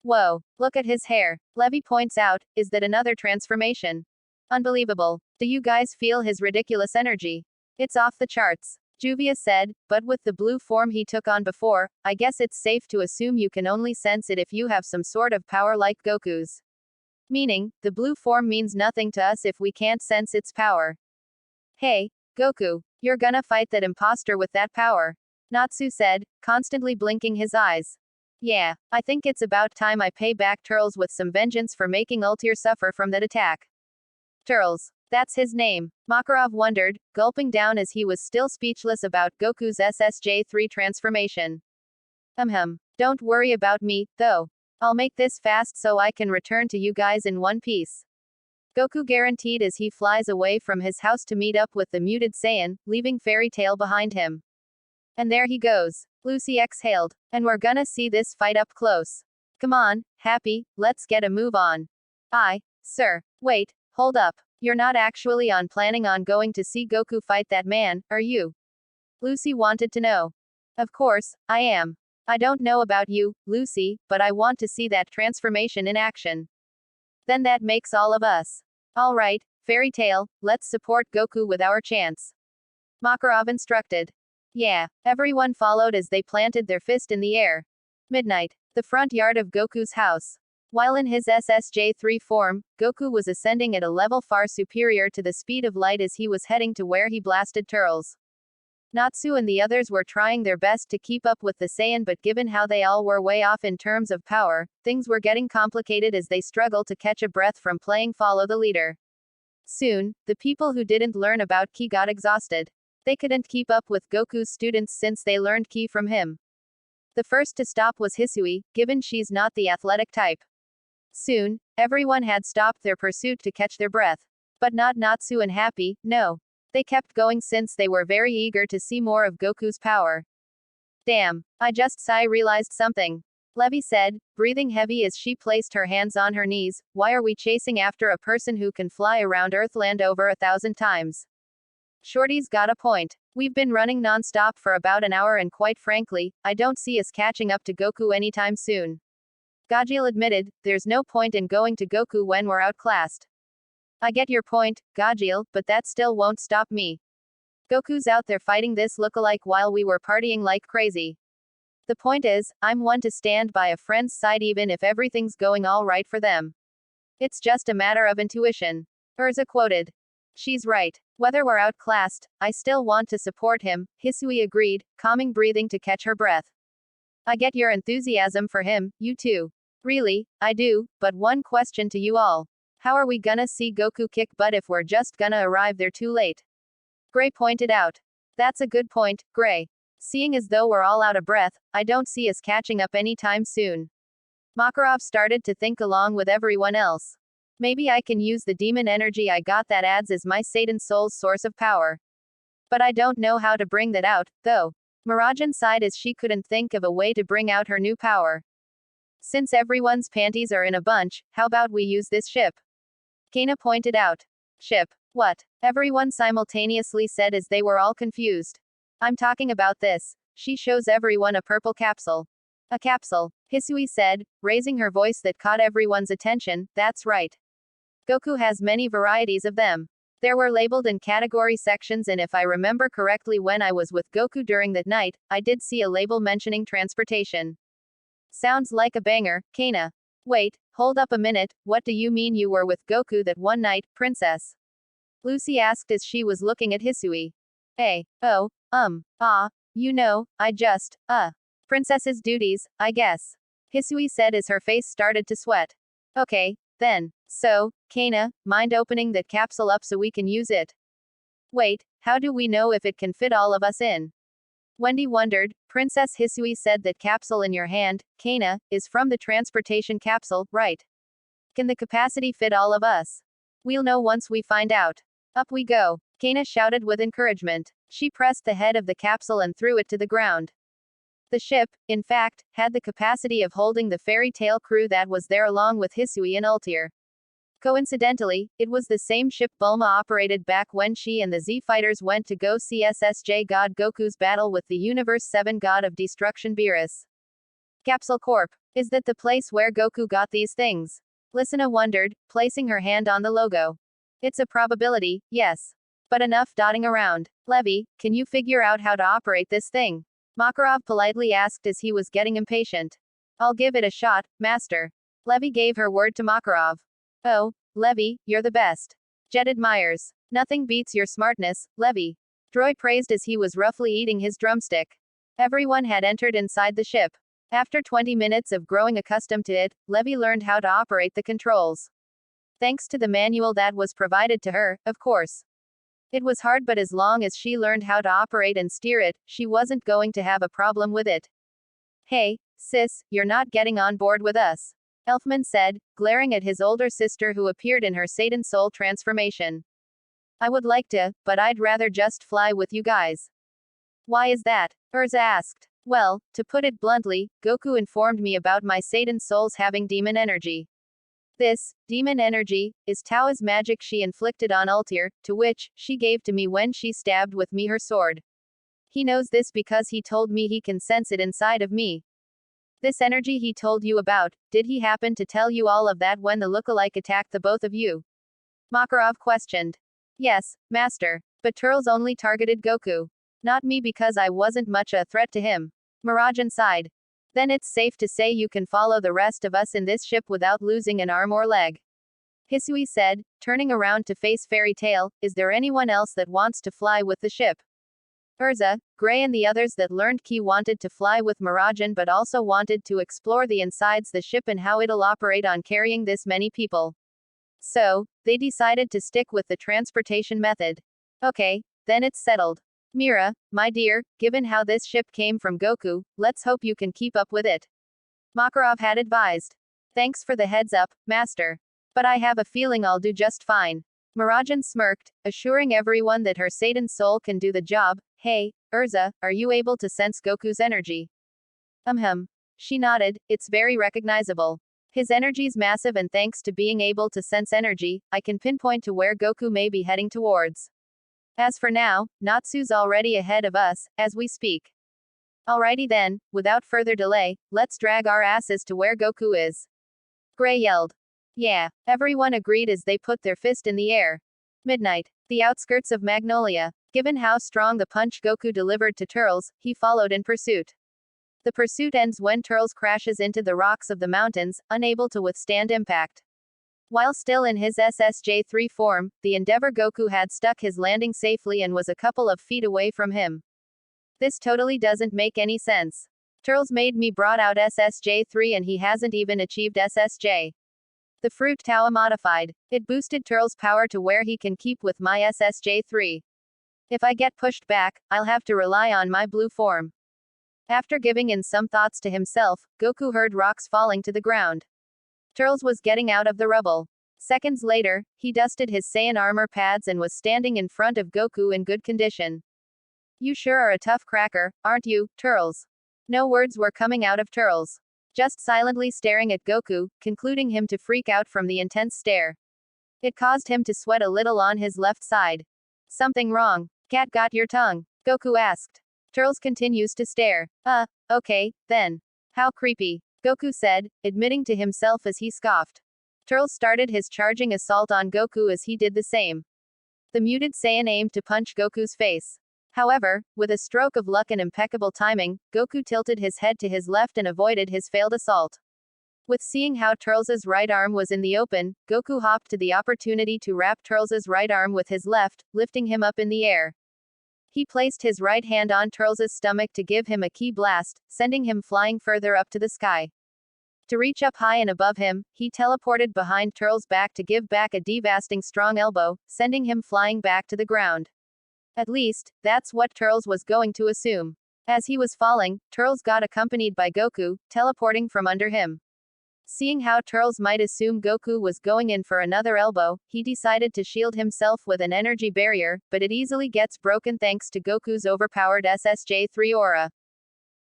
Whoa, look at his hair, Levi points out, is that another transformation? Unbelievable. Do you guys feel his ridiculous energy? It's off the charts, Juvia said, but with the blue form he took on before, I guess it's safe to assume you can only sense it if you have some sort of power like Goku's. Meaning, the blue form means nothing to us if we can't sense its power. Hey, Goku, you're gonna fight that imposter with that power, Natsu said, constantly blinking his eyes. Yeah, I think it's about time I pay back Turles with some vengeance for making Ultir suffer from that attack. Turles. That's his name, Makarov wondered, gulping down as he was still speechless about Goku's SSJ-3 transformation. Don't worry about me, though. I'll make this fast so I can return to you guys in one piece, Goku guaranteed as he flies away from his house to meet up with the muted Saiyan, leaving Fairy Tail behind him. And there he goes, Lucy exhaled, and we're gonna see this fight up close. Come on, Happy, let's get a move on. Sir, wait, hold up, you're not actually planning on going to see Goku fight that man, are you? Lucy wanted to know. Of course, I am. I don't know about you, Lucy, but I want to see that transformation in action. Then that makes all of us. Alright, Fairy Tail, let's support Goku with our chance, Makarov instructed. Yeah, everyone followed as they planted their fist in the air. Midnight, the front yard of Goku's house. While in his SSJ-3 form, Goku was ascending at a level far superior to the speed of light as he was heading to where he blasted Turles. Natsu and the others were trying their best to keep up with the Saiyan, but given how they all were way off in terms of power, things were getting complicated as they struggled to catch a breath from playing follow the leader. Soon, the people who didn't learn about Ki got exhausted. They couldn't keep up with Goku's students since they learned Ki from him. The first to stop was Hisui, given she's not the athletic type. Soon, everyone had stopped their pursuit to catch their breath. But not Natsu and Happy, no. They kept going since they were very eager to see more of Goku's power. Damn, I just realized something, Levi said, breathing heavy as she placed her hands on her knees. Why are we chasing after a person who can fly around Earthland over 1,000 times? Shorty's got a point. We've been running non-stop for about an hour and quite frankly, I don't see us catching up to Goku anytime soon. Gajeel admitted, there's no point in going to Goku when we're outclassed. I get your point, Gajeel, but that still won't stop me. Goku's out there fighting this lookalike while we were partying like crazy. The point is, I'm one to stand by a friend's side even if everything's going all right for them. It's just a matter of intuition. Urza quoted. She's right. Whether we're outclassed, I still want to support him, Hisui agreed, calming breathing to catch her breath. I get your enthusiasm for him, you too. Really, I do, but one question to you all. How are we gonna see Goku kick butt if we're just gonna arrive there too late? Gray pointed out. That's a good point, Gray. Seeing as though we're all out of breath, I don't see us catching up anytime soon. Makarov started to think along with everyone else. Maybe I can use the demon energy I got that adds as my Satan soul's source of power. But I don't know how to bring that out, though. Mirajan sighed as she couldn't think of a way to bring out her new power. Since everyone's panties are in a bunch, how about we use this ship? Kana pointed out. Ship. What? Everyone simultaneously said as they were all confused. I'm talking about this. She shows everyone a purple capsule. A capsule, Hisui said, raising her voice that caught everyone's attention. That's right. Goku has many varieties of them. There were labeled in category sections, and if I remember correctly, when I was with Goku during that night, I did see a label mentioning transportation. Sounds like a banger, Kana. Wait, hold up a minute, what do you mean you were with Goku that one night, princess? Lucy asked as she was looking at Hisui. You know, I just, princess's duties, I guess. Hisui said as her face started to sweat. Okay, then. So, Kana, mind opening that capsule up so we can use it? Wait, how do we know if it can fit all of us in? Wendy wondered. Princess Hisui said that capsule in your hand, Kana, is from the transportation capsule, right? Can the capacity fit all of us? We'll know once we find out. Up we go. Kana shouted with encouragement. She pressed the head of the capsule and threw it to the ground. The ship, in fact, had the capacity of holding the fairy tale crew that was there along with Hisui and Ultir. Coincidentally, it was the same ship Bulma operated back when she and the Z fighters went to go see SSJ God Goku's battle with the Universe 7 God of Destruction Beerus. Capsule Corp. Is that the place where Goku got these things? Lysina wondered, placing her hand on the logo. It's a probability, yes. But enough dotting around. Levi, can you figure out how to operate this thing? Makarov politely asked as he was getting impatient. I'll give it a shot, Master. Levi gave her word to Makarov. Oh, Levi, you're the best. Jet admires. Nothing beats your smartness, Levi. Droy praised as he was roughly eating his drumstick. Everyone had entered inside the ship. After 20 minutes of growing accustomed to it, Levi learned how to operate the controls. Thanks to the manual that was provided to her, of course. It was hard, but as long as she learned how to operate and steer it, she wasn't going to have a problem with it. Hey, sis, you're not getting on board with us. Elfman said, glaring at his older sister who appeared in her Satan soul transformation. I would like to, but I'd rather just fly with you guys. Why is that? Urza asked. Well, to put it bluntly, Goku informed me about my Satan souls having demon energy. This, demon energy, is Tao's magic she inflicted on Ultir, to which, she gave to me when she stabbed with me her sword. He knows this because he told me he can sense it inside of me. This energy he told you about, did he happen to tell you all of that when the lookalike attacked the both of you? Makarov questioned. Yes, Master. But Turles only targeted Goku. Not me because I wasn't much a threat to him. Mirajan sighed. Then it's safe to say you can follow the rest of us in this ship without losing an arm or leg. Hisui said, turning around to face Fairy Tail, is there anyone else that wants to fly with the ship? Urza, Gray and the others that learned Ki wanted to fly with Mirajan but also wanted to explore the insides the ship and how it'll operate on carrying this many people. So, they decided to stick with the transportation method. Okay, then it's settled. Mira, my dear, given how this ship came from Goku, let's hope you can keep up with it. Makarov had advised. Thanks for the heads up, Master. But I have a feeling I'll do just fine. Mirajan smirked, assuring everyone that her Satan soul can do the job. Hey, Urza, are you able to sense Goku's energy? She nodded, it's very recognizable. His energy's massive and thanks to being able to sense energy, I can pinpoint to where Goku may be heading towards. As for now, Natsu's already ahead of us, as we speak. Alrighty then, without further delay, let's drag our asses to where Goku is. Gray yelled. Yeah, everyone agreed as they put their fist in the air. Midnight. The outskirts of Magnolia. Given how strong the punch Goku delivered to Turles, he followed in pursuit. The pursuit ends when Turles crashes into the rocks of the mountains, unable to withstand impact. While still in his SSJ-3 form, the Endeavor Goku had stuck his landing safely and was a couple of feet away from him. This totally doesn't make any sense. Turles made me brought out SSJ-3 and he hasn't even achieved SSJ. The fruit Tower modified. It boosted Turles' power to where he can keep with my SSJ-3. If I get pushed back, I'll have to rely on my blue form. After giving in some thoughts to himself, Goku heard rocks falling to the ground. Turles was getting out of the rubble. Seconds later, he dusted his Saiyan armor pads and was standing in front of Goku in good condition. You sure are a tough cracker, aren't you, Turles? No words were coming out of Turles. Just silently staring at Goku, concluding him to freak out from the intense stare. It caused him to sweat a little on his left side. Something wrong? Cat got your tongue? Goku asked. Turles continues to stare. Okay, then. How creepy. Goku said, admitting to himself as he scoffed. Turles started his charging assault on Goku as he did the same. The muted Saiyan aimed to punch Goku's face. However, with a stroke of luck and impeccable timing, Goku tilted his head to his left and avoided his failed assault. With seeing how Turles' right arm was in the open, Goku hopped to the opportunity to wrap Turles' right arm with his left, lifting him up in the air. He placed his right hand on Turles' stomach to give him a ki blast, sending him flying further up to the sky. To reach up high and above him, he teleported behind Turles' back to give back a devastating strong elbow, sending him flying back to the ground. At least, that's what Turles was going to assume. As he was falling, Turles got accompanied by Goku, teleporting from under him. Seeing how Turles might assume Goku was going in for another elbow, he decided to shield himself with an energy barrier, but it easily gets broken thanks to Goku's overpowered SSJ-3 aura.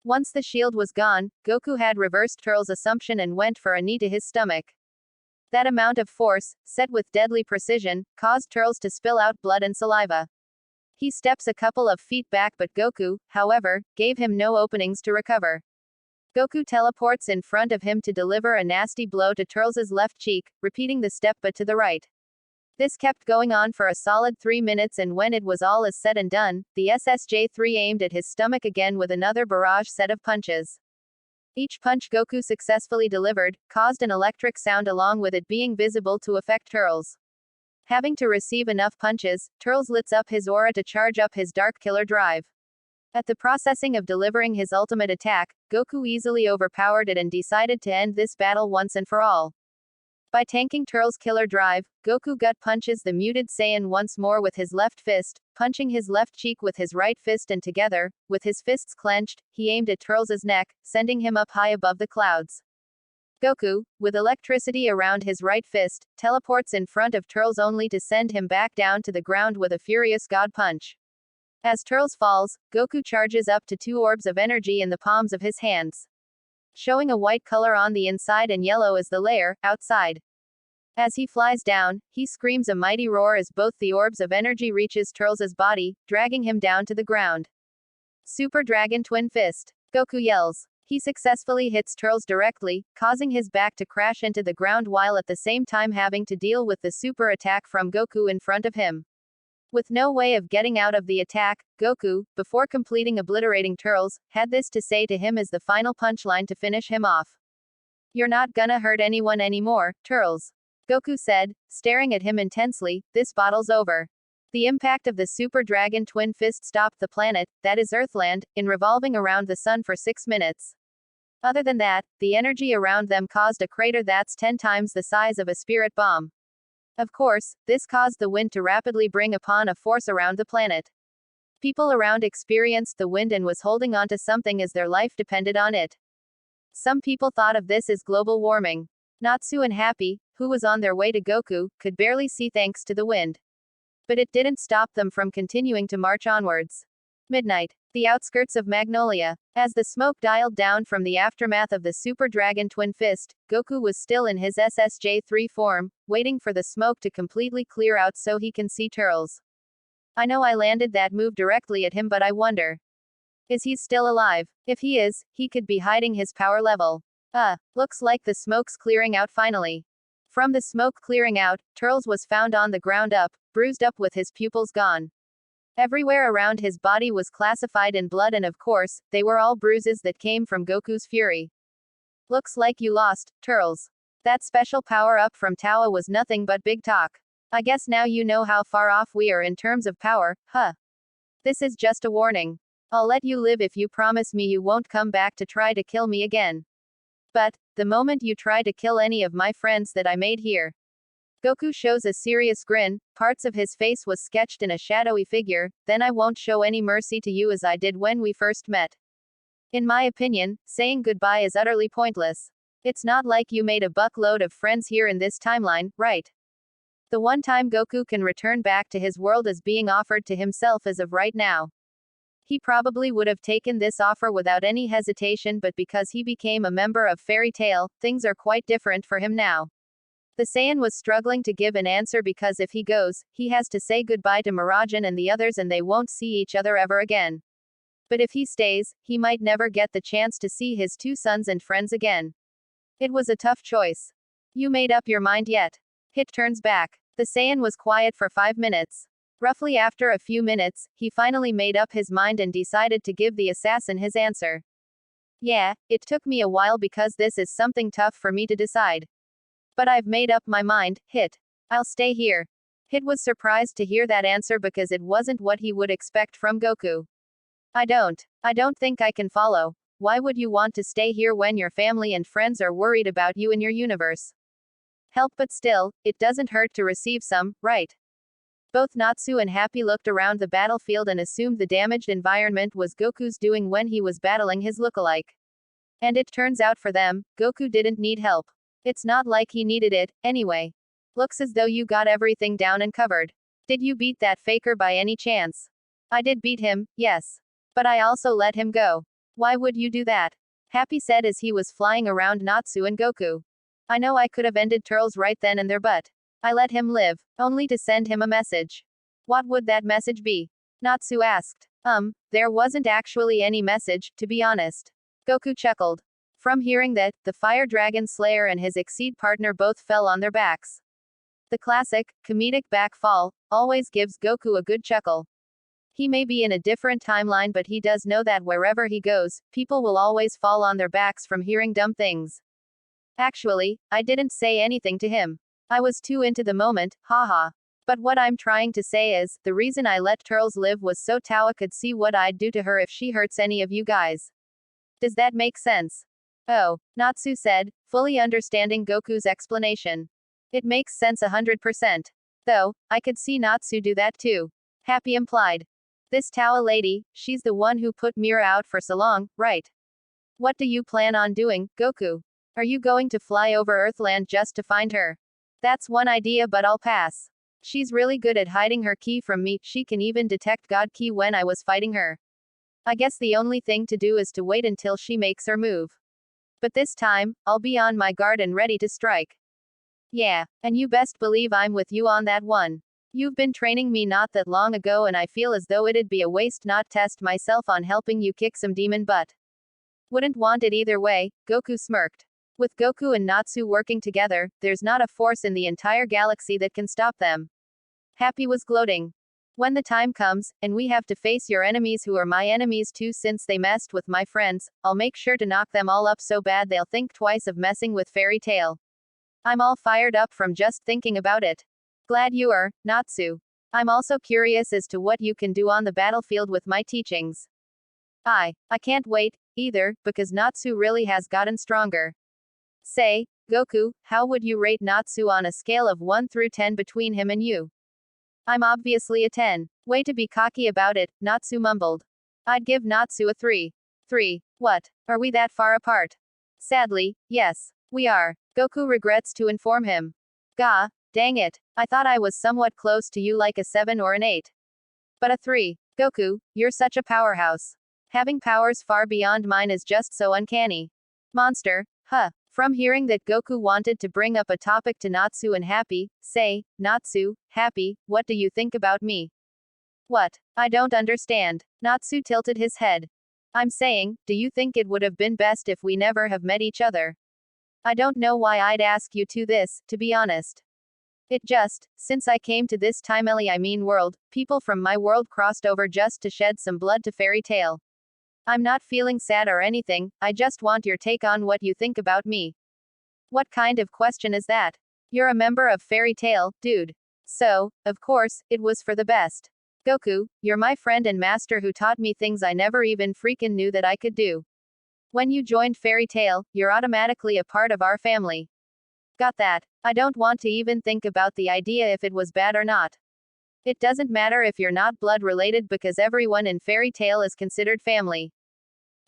Once the shield was gone, Goku had reversed Turles' assumption and went for a knee to his stomach. That amount of force, set with deadly precision, caused Turles to spill out blood and saliva. He steps a couple of feet back, but Goku, however, gave him no openings to recover. Goku teleports in front of him to deliver a nasty blow to Turles' left cheek, repeating the step but to the right. This kept going on for a solid 3 minutes, and when it was all as said and done, the SSJ-3 aimed at his stomach again with another barrage set of punches. Each punch Goku successfully delivered caused an electric sound along with it being visible to affect Turles. Having to receive enough punches, Turles lit up his aura to charge up his Dark Killer drive. At the processing of delivering his ultimate attack, Goku easily overpowered it and decided to end this battle once and for all. By tanking Turles' killer drive, Goku gut punches the muted Saiyan once more with his left fist, punching his left cheek with his right fist, and together, with his fists clenched, he aimed at Turles' neck, sending him up high above the clouds. Goku, with electricity around his right fist, teleports in front of Turles only to send him back down to the ground with a furious God punch. As Turles falls, Goku charges up to 2 orbs of energy in the palms of his hands, showing a white color on the inside and yellow as the layer outside. As he flies down, he screams a mighty roar as both the orbs of energy reaches Turles' body, dragging him down to the ground. Super Dragon Twin Fist. Goku yells. He successfully hits Turles directly, causing his back to crash into the ground while at the same time having to deal with the super attack from Goku in front of him. With no way of getting out of the attack, Goku, before completing obliterating Turles, had this to say to him as the final punchline to finish him off. "You're not gonna hurt anyone anymore, Turles," Goku said, staring at him intensely. "This battle's over." The impact of the Super Dragon Twin Fist stopped the planet, that is Earthland, in revolving around the sun for 6 minutes. Other than that, the energy around them caused a crater that's 10 times the size of a spirit bomb. Of course, this caused the wind to rapidly bring upon a force around the planet. People around experienced the wind and was holding onto something as their life depended on it. Some people thought of this as global warming. Natsu and Happy, who was on their way to Goku, could barely see thanks to the wind. But it didn't stop them from continuing to march onwards. Midnight. The outskirts of Magnolia. As the smoke dialed down from the aftermath of the Super Dragon Twin Fist, Goku was still in his SSJ-3 form, waiting for the smoke to completely clear out so he can see Turles. I know I landed that move directly at him, but I wonder. Is he still alive? If he is, he could be hiding his power level. Looks like the smoke's clearing out finally. From the smoke clearing out, Turles was found on the ground up, bruised up with his pupils gone. Everywhere around his body was classified in blood, and of course, they were all bruises that came from Goku's fury. "Looks like you lost, Turles. That special power-up from Towa was nothing but big talk. I guess now you know how far off we are in terms of power, huh? This is just a warning. I'll let you live if you promise me you won't come back to try to kill me again. But, the moment you try to kill any of my friends that I made here." Goku shows a serious grin, parts of his face was sketched in a shadowy figure. "Then I won't show any mercy to you as I did when we first met. In my opinion, saying goodbye is utterly pointless. It's not like you made a buckload of friends here in this timeline, right? The one time Goku can return back to his world is being offered to himself as of right now. He probably would have taken this offer without any hesitation, but because he became a member of Fairy Tail, things are quite different for him now." The Saiyan was struggling to give an answer because if he goes, he has to say goodbye to Mirajan and the others and they won't see each other ever again. But if he stays, he might never get the chance to see his 2 sons and friends again. It was a tough choice. "You made up your mind yet?" Hit turns back. The Saiyan was quiet for 5 minutes. Roughly after a few minutes, he finally made up his mind and decided to give the assassin his answer. "Yeah, it took me a while because this is something tough for me to decide. But I've made up my mind, Hit. I'll stay here." Hit was surprised to hear that answer because it wasn't what he would expect from Goku. I don't think I can follow. Why would you want to stay here when your family and friends are worried about you in your universe? Help, but still, it doesn't hurt to receive some, right?" Both Natsu and Happy looked around the battlefield and assumed the damaged environment was Goku's doing when he was battling his lookalike. And it turns out for them, Goku didn't need help. It's not like he needed it, anyway. Looks as though you got everything down and covered. Did you beat that faker by any chance? I did beat him, yes. But I also let him go. Why would you do that? Happy said as he was flying around Natsu and Goku. I know I could have ended Turles right then and there, but I let him live, only to send him a message. What would that message be? Natsu asked. There wasn't actually any message, to be honest. Goku chuckled. From hearing that, the Fire Dragon Slayer and his Exceed partner both fell on their backs. The classic, comedic back fall, always gives Goku a good chuckle. He may be in a different timeline, but he does know that wherever he goes, people will always fall on their backs from hearing dumb things. Actually, I didn't say anything to him. I was too into the moment, haha. But what I'm trying to say is, the reason I let Turles live was so Tawa could see what I'd do to her if she hurts any of you guys. Does that make sense? Oh, Natsu said, fully understanding Goku's explanation. It makes sense 100%. Though, I could see Natsu do that too. Happy implied. This Tawa lady, she's the one who put Mira out for so long, right? What do you plan on doing, Goku? Are you going to fly over Earthland just to find her? That's one idea, but I'll pass. She's really good at hiding her ki from me, she can even detect God ki when I was fighting her. I guess the only thing to do is to wait until she makes her move. But this time, I'll be on my guard and ready to strike. Yeah, and you best believe I'm with you on that one. You've been training me not that long ago, and I feel as though it'd be a waste not test myself on helping you kick some demon butt. Wouldn't want it either way, Goku smirked. With Goku and Natsu working together, there's not a force in the entire galaxy that can stop them. Happy was gloating. When the time comes, and we have to face your enemies who are my enemies too since they messed with my friends, I'll make sure to knock them all up so bad they'll think twice of messing with Fairy Tail. I'm all fired up from just thinking about it. Glad you are, Natsu. I'm also curious as to what you can do on the battlefield with my teachings. I can't wait, either, because Natsu really has gotten stronger. Say, Goku, how would you rate Natsu on a scale of 1 through 10 between him and you? I'm obviously a 10. Way to be cocky about it, Natsu mumbled. I'd give Natsu a 3. 3. What? Are we that far apart? Sadly, yes, we are. Goku regrets to inform him. Gah, dang it. I thought I was somewhat close to you, like a 7 or an 8. But a 3. Goku, you're such a powerhouse. Having powers far beyond mine is just so uncanny. Monster, huh? From hearing that Goku wanted to bring up a topic to Natsu and Happy, say, Natsu, Happy, what do you think about me? What? I don't understand. Natsu tilted his head. I'm saying, do you think it would have been best if we never have met each other? I don't know why I'd ask you to this, to be honest. It just, since I came to this world, people from my world crossed over just to shed some blood to Fairy Tail. I'm not feeling sad or anything, I just want your take on what you think about me. What kind of question is that? You're a member of Fairy Tail, dude. So, of course, it was for the best. Goku, you're my friend and master who taught me things I never even freaking knew that I could do. When you joined Fairy Tail, you're automatically a part of our family. Got that? I don't want to even think about the idea if it was bad or not. It doesn't matter if you're not blood related because everyone in Fairy Tail is considered family.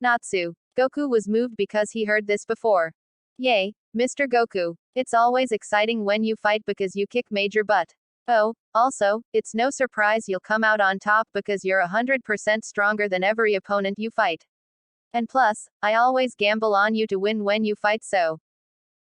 Natsu. Goku was moved because he heard this before. Yay, Mr. Goku. It's always exciting when you fight because you kick major butt. Oh, also, it's no surprise you'll come out on top because you're 100% stronger than every opponent you fight. And plus, I always gamble on you to win when you fight, so.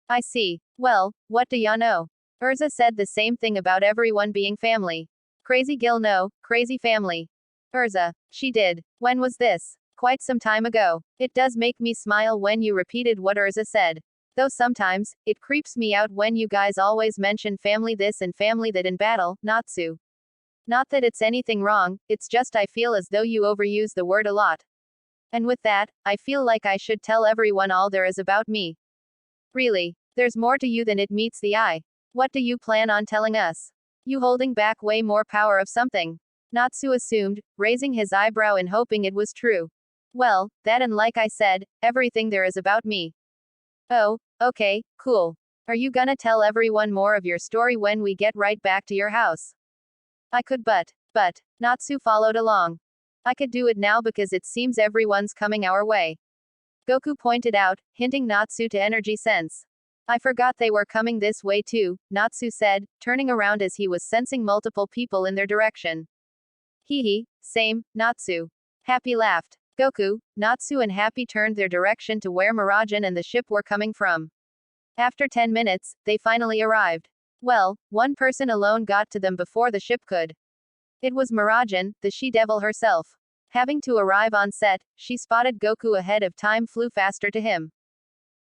I see. Well, what do ya know? Urza said the same thing about everyone being family. Crazy Gil no, crazy family. Urza. She did. When was this? Quite some time ago. It does make me smile when you repeated what Urza said. Though sometimes, it creeps me out when you guys always mention family this and family that in battle, Natsu. Not that it's anything wrong, it's just I feel as though you overuse the word a lot. And with that, I feel like I should tell everyone all there is about me. Really, there's more to you than it meets the eye. What do you plan on telling us? You holding back way more power of something? Natsu assumed, raising his eyebrow and hoping it was true. Well, that and like I said, everything there is about me. Oh, okay, cool. Are you gonna tell everyone more of your story when we get right back to your house? I could but, Natsu followed along. I could do it now because it seems everyone's coming our way. Goku pointed out, hinting Natsu to energy sense. I forgot they were coming this way too, Natsu said, turning around as he was sensing multiple people in their direction. Hee hee, same, Natsu. Happy laughed. Goku, Natsu and Happy turned their direction to where Mirajan and the ship were coming from. After 10 minutes, they finally arrived. Well, one person alone got to them before the ship could. It was Mirajan, the she-devil herself. Having to arrive on set, she spotted Goku ahead of time, flew faster to him.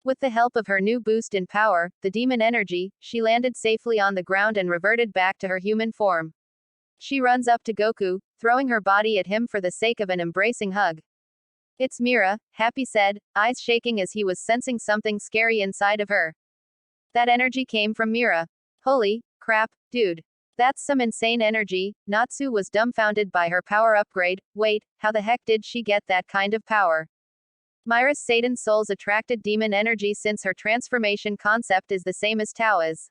With the help of her new boost in power, the demon energy, she landed safely on the ground and reverted back to her human form. She runs up to Goku, throwing her body at him for the sake of an embracing hug. It's Mira, Happy said, eyes shaking as he was sensing something scary inside of her. That energy came from Mira. Holy crap, dude. That's some insane energy. Natsu was dumbfounded by her power upgrade. Wait, how the heck did she get that kind of power? Mira's Satan souls attracted demon energy since her transformation concept is the same as Tao's.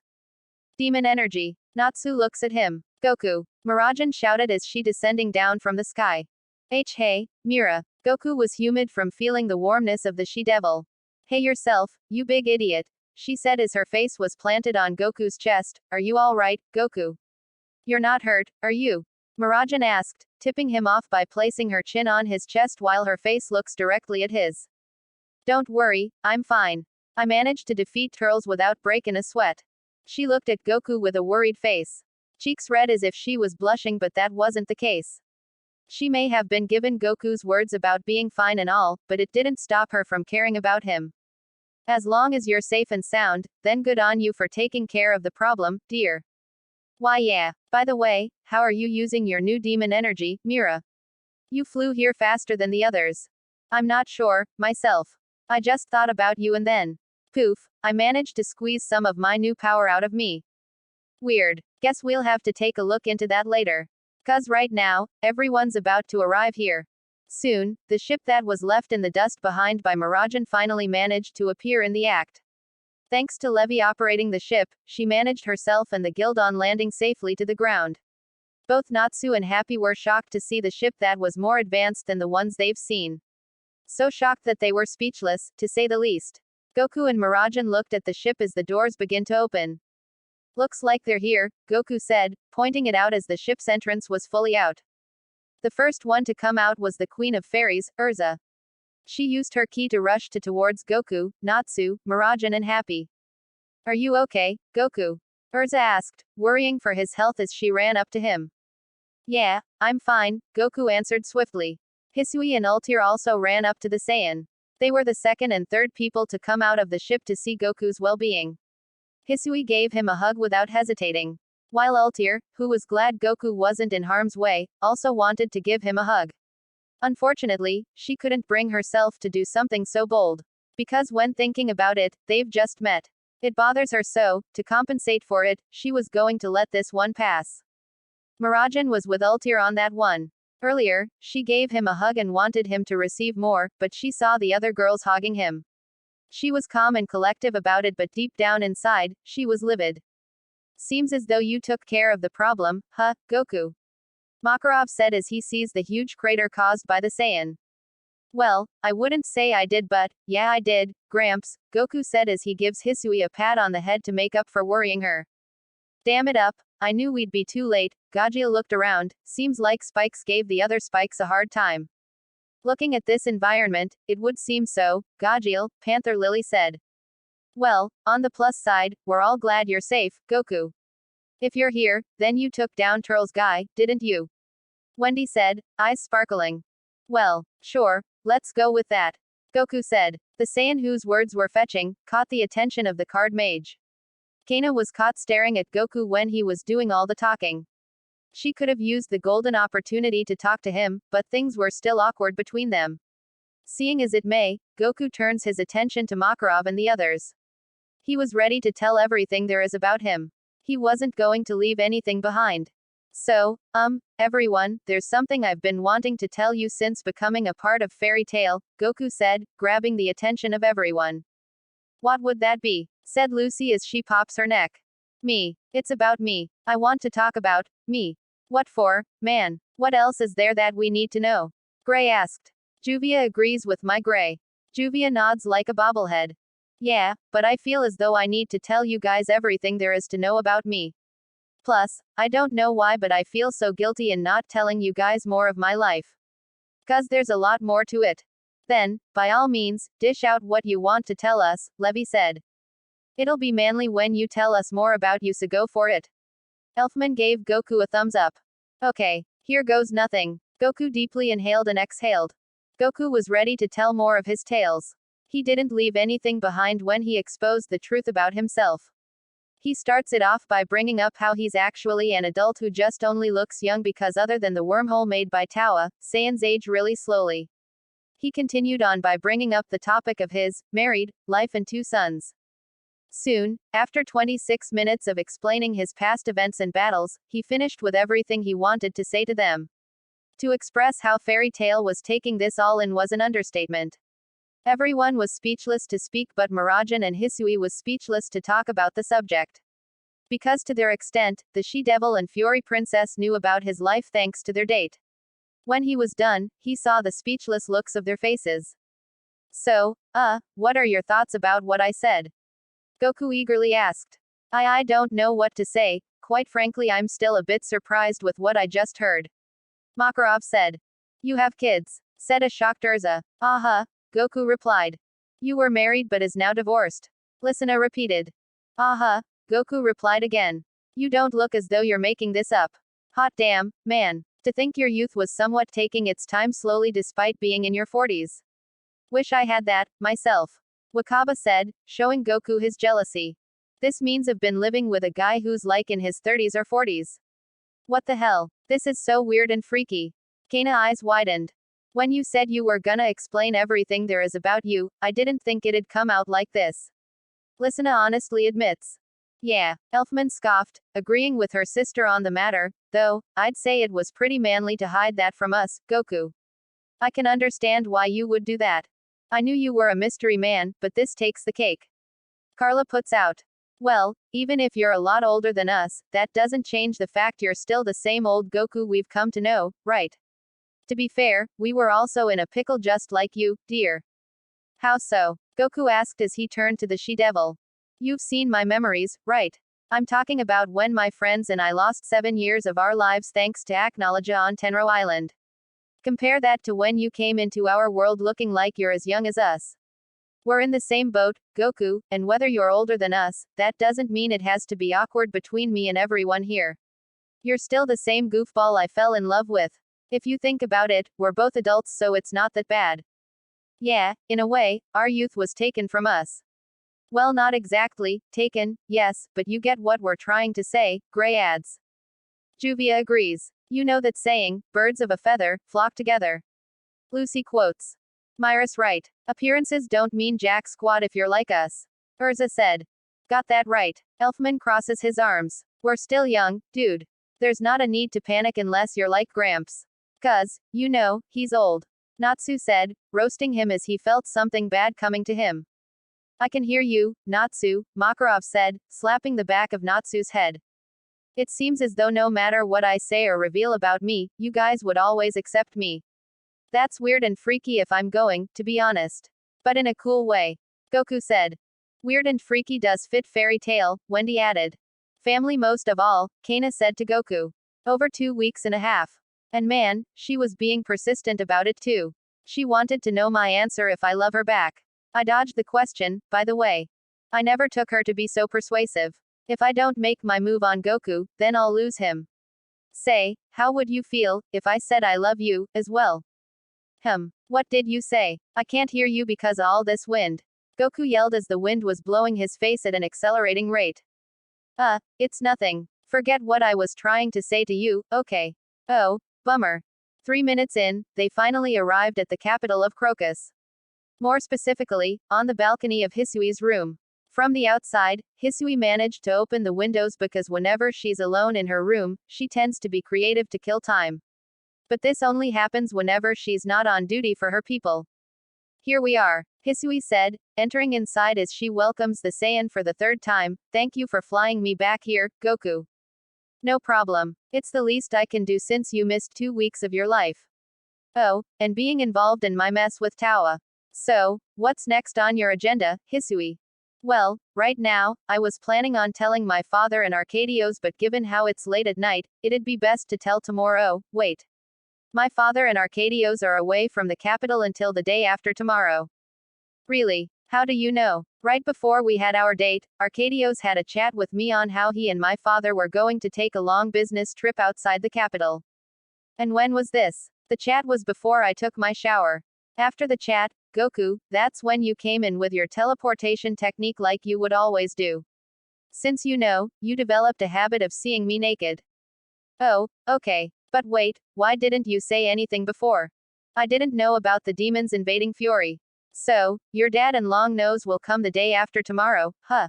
Demon energy. Natsu looks at him. Goku. Mirajan shouted as she descending down from the sky. Hey, Mira. Goku was humid from feeling the warmness of the she-devil. Hey yourself, you big idiot, she said as her face was planted on Goku's chest. Are you alright, Goku? You're not hurt, are you? Mirajan asked, tipping him off by placing her chin on his chest while her face looks directly at his. Don't worry, I'm fine. I managed to defeat Turles without breaking a sweat. She looked at Goku with a worried face. Cheeks red as if she was blushing, but that wasn't the case. She may have been given Goku's words about being fine and all, but it didn't stop her from caring about him. As long as you're safe and sound, then good on you for taking care of the problem, dear. Why yeah, by the way, how are you using your new demon energy, Mira? You flew here faster than the others. I'm not sure, myself. I just thought about you and then. Poof, I managed to squeeze some of my new power out of me. Weird. Guess we'll have to take a look into that later. 'Cause right now, everyone's about to arrive here. Soon, the ship that was left in the dust behind by Mirajan finally managed to appear in the act. Thanks to Levi operating the ship, she managed herself and the Gildon landing safely to the ground. Both Natsu and Happy were shocked to see the ship that was more advanced than the ones they've seen. So shocked that they were speechless, to say the least. Goku and Mirajan looked at the ship as the doors began to open. Looks like they're here, Goku said, pointing it out as the ship's entrance was fully out. The first one to come out was the Queen of Fairies, Urza. She used her ki to rush towards Goku, Natsu, Mirajan and Happy. Are you okay, Goku? Urza asked, worrying for his health as she ran up to him. Yeah, I'm fine, Goku answered swiftly. Hisui and Altair also ran up to the Saiyan. They were the second and third people to come out of the ship to see Goku's well-being. Hisui gave him a hug without hesitating. While Altair, who was glad Goku wasn't in harm's way, also wanted to give him a hug. Unfortunately, she couldn't bring herself to do something so bold. Because when thinking about it, they've just met. It bothers her so, to compensate for it, she was going to let this one pass. Mirajan was with Altair on that one. Earlier, she gave him a hug and wanted him to receive more, but she saw the other girls hogging him. She was calm and collective about it, but deep down inside, she was livid. Seems as though you took care of the problem, huh, Goku? Makarov said as he sees the huge crater caused by the Saiyan. Well, I wouldn't say I did, but, yeah I did, Gramps, Goku said as he gives Hisui a pat on the head to make up for worrying her. Damn it up, I knew we'd be too late. Gajeel looked around, seems like Spikes gave the other Spikes a hard time. Looking at this environment, it would seem so, Gajeel, Panther Lily said. Well, on the plus side, we're all glad you're safe, Goku. If you're here, then you took down Turles' guy, didn't you? Wendy said, eyes sparkling. Well, sure, let's go with that. Goku said. The Saiyan whose words were fetching, caught the attention of the card mage. Kana was caught staring at Goku when he was doing all the talking. She could have used the golden opportunity to talk to him, but things were still awkward between them. Seeing as it may, Goku turns his attention to Makarov and the others. He was ready to tell everything there is about him. He wasn't going to leave anything behind. So, everyone, there's something I've been wanting to tell you since becoming a part of Fairy Tail, Goku said, grabbing the attention of everyone. What would that be? Said Lucy as she pops her neck. Me. It's about me. I want to talk about me. What for, man? What else is there that we need to know? Gray asked. Juvia agrees with my Gray. Juvia nods like a bobblehead. Yeah, but I feel as though I need to tell you guys everything there is to know about me. Plus, I don't know why, but I feel so guilty in not telling you guys more of my life. 'Cause there's a lot more to it. Then, by all means, dish out what you want to tell us, Levi said. It'll be manly when you tell us more about you, so go for it. Elfman gave Goku a thumbs up. Okay, here goes nothing. Goku deeply inhaled and exhaled. Goku was ready to tell more of his tales. He didn't leave anything behind when he exposed the truth about himself. He starts it off by bringing up how he's actually an adult who just only looks young because, other than the wormhole made by Tawa, Saiyans age really slowly. He continued on by bringing up the topic of his married life and 2 sons. Soon, after 26 minutes of explaining his past events and battles, he finished with everything he wanted to say to them. To express how Fairy Tail was taking this all in was an understatement. Everyone was speechless to speak, but Mirajan and Hisui was speechless to talk about the subject. Because to their extent, the She-Devil and Fury Princess knew about his life thanks to their date. When he was done, he saw the speechless looks of their faces. So, what are your thoughts about what I said? Goku eagerly asked. I don't know what to say, quite frankly I'm still a bit surprised with what I just heard. Makarov said. You have kids, said a shocked Urza. Goku replied. You were married but is now divorced. Listener repeated. Goku replied again. You don't look as though you're making this up. Hot damn, man. To think your youth was somewhat taking its time slowly despite being in your 40s. Wish I had that, myself. Wakaba said, showing Goku his jealousy. This means I've been living with a guy who's like in his 30s or 40s. What the hell? This is so weird and freaky. Kaina's eyes widened. When you said you were gonna explain everything there is about you, I didn't think it'd come out like this. Listener honestly admits. Yeah, Elfman scoffed, agreeing with her sister on the matter, though, I'd say it was pretty manly to hide that from us, Goku. I can understand why you would do that. I knew you were a mystery man, but this takes the cake. Carla puts out. Well, even if you're a lot older than us, that doesn't change the fact you're still the same old Goku we've come to know, right? To be fair, we were also in a pickle just like you, dear. How so? Goku asked as he turned to the She-Devil. You've seen my memories, right? I'm talking about when my friends and I lost 7 years of our lives thanks to Acknowledge on Tenro Island. Compare that to when you came into our world looking like you're as young as us. We're in the same boat, Goku, and whether you're older than us, that doesn't mean it has to be awkward between me and everyone here. You're still the same goofball I fell in love with. If you think about it, we're both adults, so it's not that bad. Yeah, in a way, our youth was taken from us. Well, not exactly, taken, yes, but you get what we're trying to say, Gray adds. Juvia agrees. You know that saying, birds of a feather, flock together. Lucy quotes. Myra's right. Appearances don't mean jack squat if you're like us. Urza said. Got that right. Elfman crosses his arms. We're still young, dude. There's not a need to panic unless you're like Gramps. 'Cause, you know, he's old. Natsu said, roasting him as he felt something bad coming to him. I can hear you, Natsu, Makarov said, slapping the back of Natsu's head. It seems as though no matter what I say or reveal about me, you guys would always accept me. That's weird and freaky if I'm going, to be honest. But in a cool way. Goku said. Weird and freaky does fit Fairy Tail, Wendy added. Family most of all, Kaina said to Goku. Over 2 weeks and a half. And man, she was being persistent about it too. She wanted to know my answer if I love her back. I dodged the question, by the way. I never took her to be so persuasive. If I don't make my move on Goku, then I'll lose him. Say, how would you feel if I said I love you, as well? What did you say? I can't hear you because of all this wind. Goku yelled as the wind was blowing his face at an accelerating rate. It's nothing. Forget what I was trying to say to you, okay. Oh, bummer. 3 minutes in, they finally arrived at the capital of Crocus. More specifically, on the balcony of Hisui's room. From the outside, Hisui managed to open the windows because whenever she's alone in her room, she tends to be creative to kill time. But this only happens whenever she's not on duty for her people. Here we are, Hisui said, entering inside as she welcomes the Saiyan for the 3rd time. Thank you for flying me back here, Goku. No problem. It's the least I can do since you missed 2 weeks of your life. Oh, and being involved in my mess with Tawa. So, what's next on your agenda, Hisui? Well, right now, I was planning on telling my father and Arcadios, but given how it's late at night, it'd be best to tell tomorrow. Wait. My father and Arcadios are away from the capital until the day after tomorrow. Really? How do you know? Right before we had our date, Arcadios had a chat with me on how he and my father were going to take a long business trip outside the capital. And when was this? The chat was before I took my shower. After the chat, Goku, that's when you came in with your teleportation technique like you would always do. Since you developed a habit of seeing me naked. Oh, okay. But wait, why didn't you say anything before? I didn't know about the demons invading Fury. So, your dad and Long Nose will come the day after tomorrow, huh?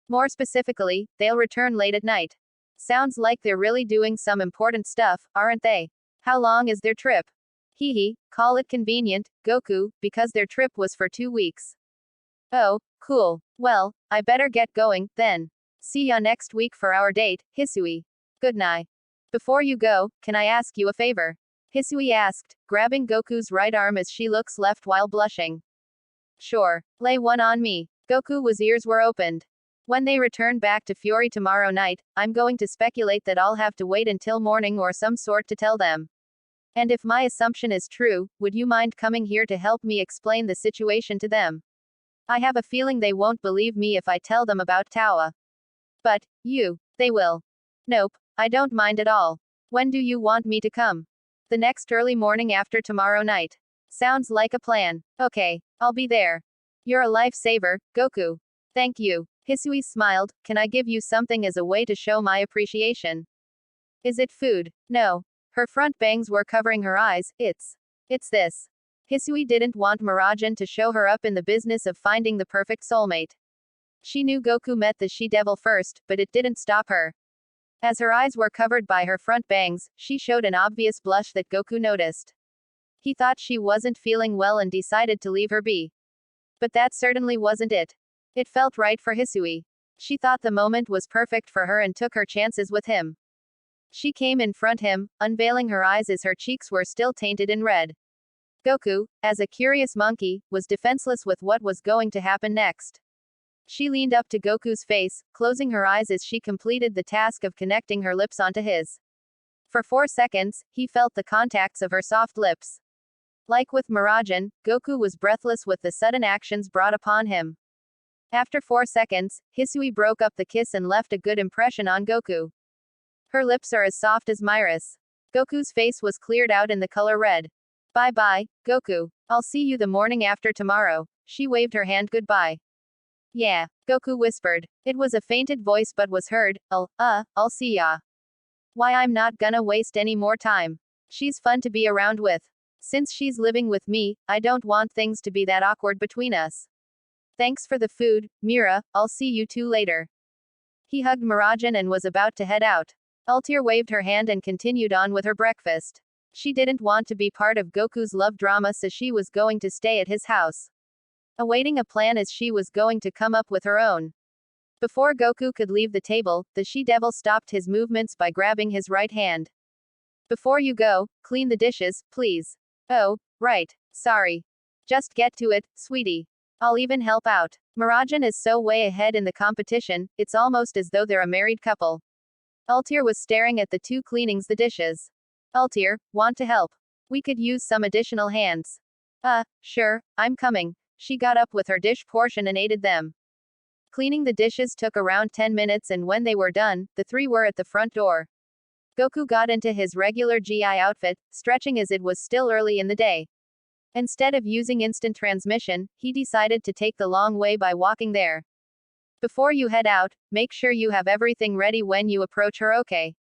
More specifically, they'll return late at night. Sounds like they're really doing some important stuff, aren't they? How long is their trip? Hee hee, call it convenient, Goku, because their trip was for 2 weeks. Oh, cool. Well, I better get going, then. See ya next week for our date, Hisui. Good night. Before you go, can I ask you a favor? Hisui asked, grabbing Goku's right arm as she looks left while blushing. Sure. Lay one on me. Goku's ears were opened. When they return back to Fury tomorrow night, I'm going to speculate that I'll have to wait until morning or some sort to tell them. And if my assumption is true, would you mind coming here to help me explain the situation to them? I have a feeling they won't believe me if I tell them about Tawa. But, they will. Nope, I don't mind at all. When do you want me to come? The next early morning after tomorrow night. Sounds like a plan. Okay, I'll be there. You're a lifesaver, Goku. Thank you. Hisui smiled, can I give you something as a way to show my appreciation? Is it food? No. Her front bangs were covering her eyes, it's this. Hisui didn't want Mirajan to show her up in the business of finding the perfect soulmate. She knew Goku met the she-devil first, but it didn't stop her. As her eyes were covered by her front bangs, she showed an obvious blush that Goku noticed. He thought she wasn't feeling well and decided to leave her be. But that certainly wasn't it. It felt right for Hisui. She thought the moment was perfect for her and took her chances with him. She came in front him, unveiling her eyes as her cheeks were still tainted in red. Goku, as a curious monkey, was defenseless with what was going to happen next. She leaned up to Goku's face, closing her eyes as she completed the task of connecting her lips onto his. For 4 seconds, he felt the contacts of her soft lips. Like with Mirajan, Goku was breathless with the sudden actions brought upon him. After 4 seconds, Hisui broke up the kiss and left a good impression on Goku. Her lips are as soft as Myris. Goku's face was cleared out in the color red. Bye-bye, Goku. I'll see you the morning after tomorrow. She waved her hand goodbye. Yeah, Goku whispered. It was a fainted voice but was heard. I'll see ya. Why, I'm not gonna waste any more time. She's fun to be around with. Since she's living with me, I don't want things to be that awkward between us. Thanks for the food, Mira, I'll see you two later. He hugged Mirajan and was about to head out. Altair waved her hand and continued on with her breakfast. She didn't want to be part of Goku's love drama, so she was going to stay at his house. Awaiting a plan as she was going to come up with her own. Before Goku could leave the table, the she-devil stopped his movements by grabbing his right hand. Before you go, clean the dishes, please. Oh, right. Sorry. Just get to it, sweetie. I'll even help out. Mirajan is so way ahead in the competition, it's almost as though they're a married couple. Altair was staring at the two cleaning the dishes. Altair, want to help? We could use some additional hands. Sure, I'm coming. She got up with her dish portion and aided them. Cleaning the dishes took around 10 minutes, and when they were done, the three were at the front door. Goku got into his regular GI outfit, stretching as it was still early in the day. Instead of using instant transmission, he decided to take the long way by walking there. Before you head out, make sure you have everything ready when you approach her, okay?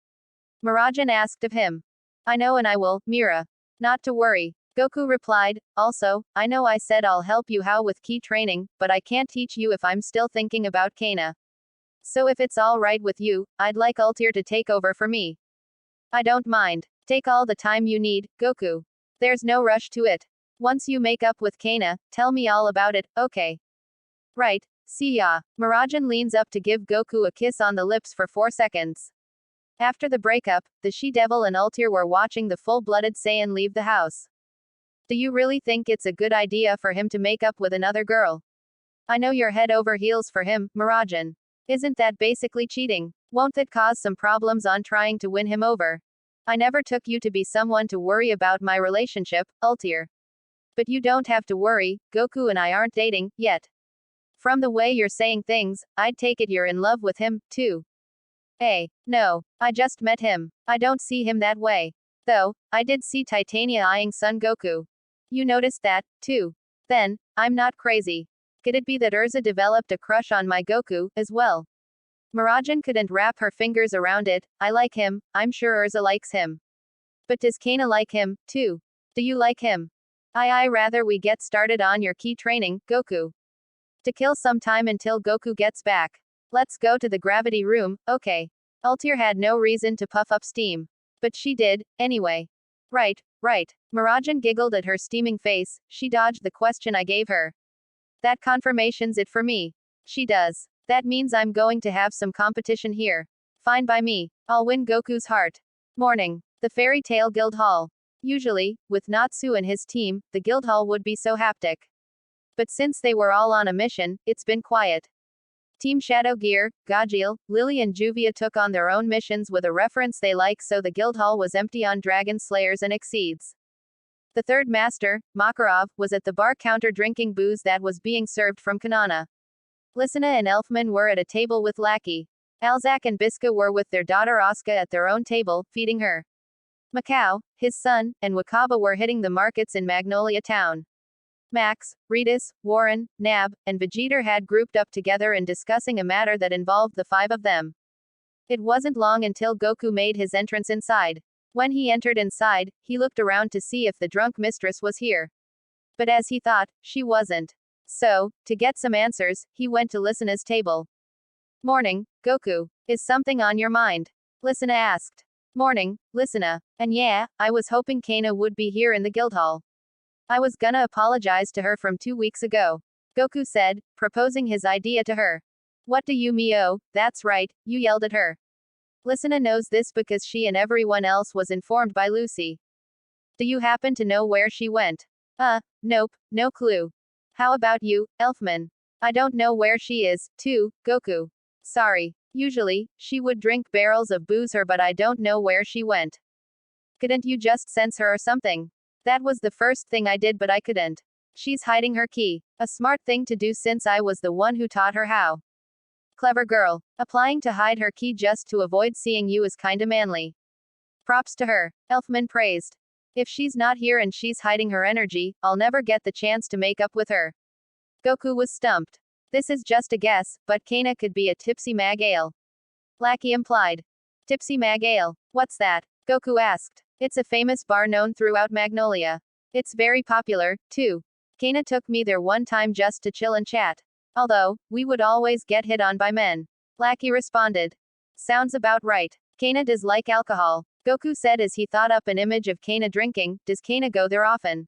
Mirajan asked of him. I know, and I will, Mira. Not to worry. Goku replied. Also, I know I said I'll help you how with key training, but I can't teach you if I'm still thinking about Kana. So if it's all right with you, I'd like Altair to take over for me. I don't mind. Take all the time you need, Goku. There's no rush to it. Once you make up with Kana, tell me all about it, okay? Right. See ya. Mirajan leans up to give Goku a kiss on the lips for 4 seconds. After the breakup, the she-devil and Altair were watching the full-blooded Saiyan leave the house. Do you really think it's a good idea for him to make up with another girl? I know you're head over heels for him, Mirajan. Isn't that basically cheating? Won't that cause some problems on trying to win him over? I never took you to be someone to worry about my relationship, Ultir. But you don't have to worry, Goku and I aren't dating, yet. From the way you're saying things, I'd take it you're in love with him, too. Hey, no, I just met him. I don't see him that way. Though, I did see Titania eyeing Son Goku. You noticed that, too. Then, I'm not crazy. Could it be that Urza developed a crush on my Goku, as well? Mirajan couldn't wrap her fingers around it. I like him, I'm sure Urza likes him. But does Kana like him, too? Do you like him? I rather we get started on your key training, Goku. To kill some time until Goku gets back. Let's go to the gravity room, okay. Altair had no reason to puff up steam. But she did, anyway. Right, right. Mirajan giggled at her steaming face. She dodged the question I gave her. That confirmations it for me. She does. That means I'm going to have some competition here. Fine by me. I'll win Goku's heart. Morning. The Fairy Tale Guild Hall. Usually, with Natsu and his team, the guild hall would be so haptic. But since they were all on a mission, it's been quiet. Team Shadow Gear, Gajeel, Lily and Juvia took on their own missions with a reference they like, so the guild hall was empty on Dragon Slayers and Exceeds. The third master, Makarov, was at the bar counter drinking booze that was being served from Kanana. Lysina and Elfman were at a table with Lackey. Alzak and Biska were with their daughter Asuka at their own table, feeding her. Macau, his son, and Wakaba were hitting the markets in Magnolia Town. Max, Ritas, Warren, Nab, and Vegeta had grouped up together and discussing a matter that involved the five of them. It wasn't long until Goku made his entrance inside. When he entered inside, he looked around to see if the drunk mistress was here. But as he thought, she wasn't. So, to get some answers, he went to Lysina's table. Morning, Goku. Is something on your mind? Lysina asked. Morning, Lysina. And yeah, I was hoping Kana would be here in the guild hall. I was gonna apologize to her from 2 weeks ago. Goku said, proposing his idea to her. What do you mean? Oh, that's right, you yelled at her. Lysina knows this because she and everyone else was informed by Lucy. Do you happen to know where she went? Nope, no clue. How about you, Elfman? I don't know where she is, too, Goku. Sorry. Usually, she would drink barrels of booze her, but I don't know where she went. Couldn't you just sense her or something? That was the first thing I did, but I couldn't. She's hiding her key. A smart thing to do since I was the one who taught her how. Clever girl. Applying to hide her key just to avoid seeing you is kinda manly. Props to her, Elfman praised. If she's not here and she's hiding her energy, I'll never get the chance to make up with her. Goku was stumped. This is just a guess, but Kana could be a tipsy mag ale. Lackey implied. Tipsy mag ale. What's that? Goku asked. It's a famous bar known throughout Magnolia. It's very popular, too. Kana took me there one time just to chill and chat. Although, we would always get hit on by men. Lackey responded. Sounds about right. Kana does like alcohol. Goku said as he thought up an image of Kana drinking. Does Kana go there often?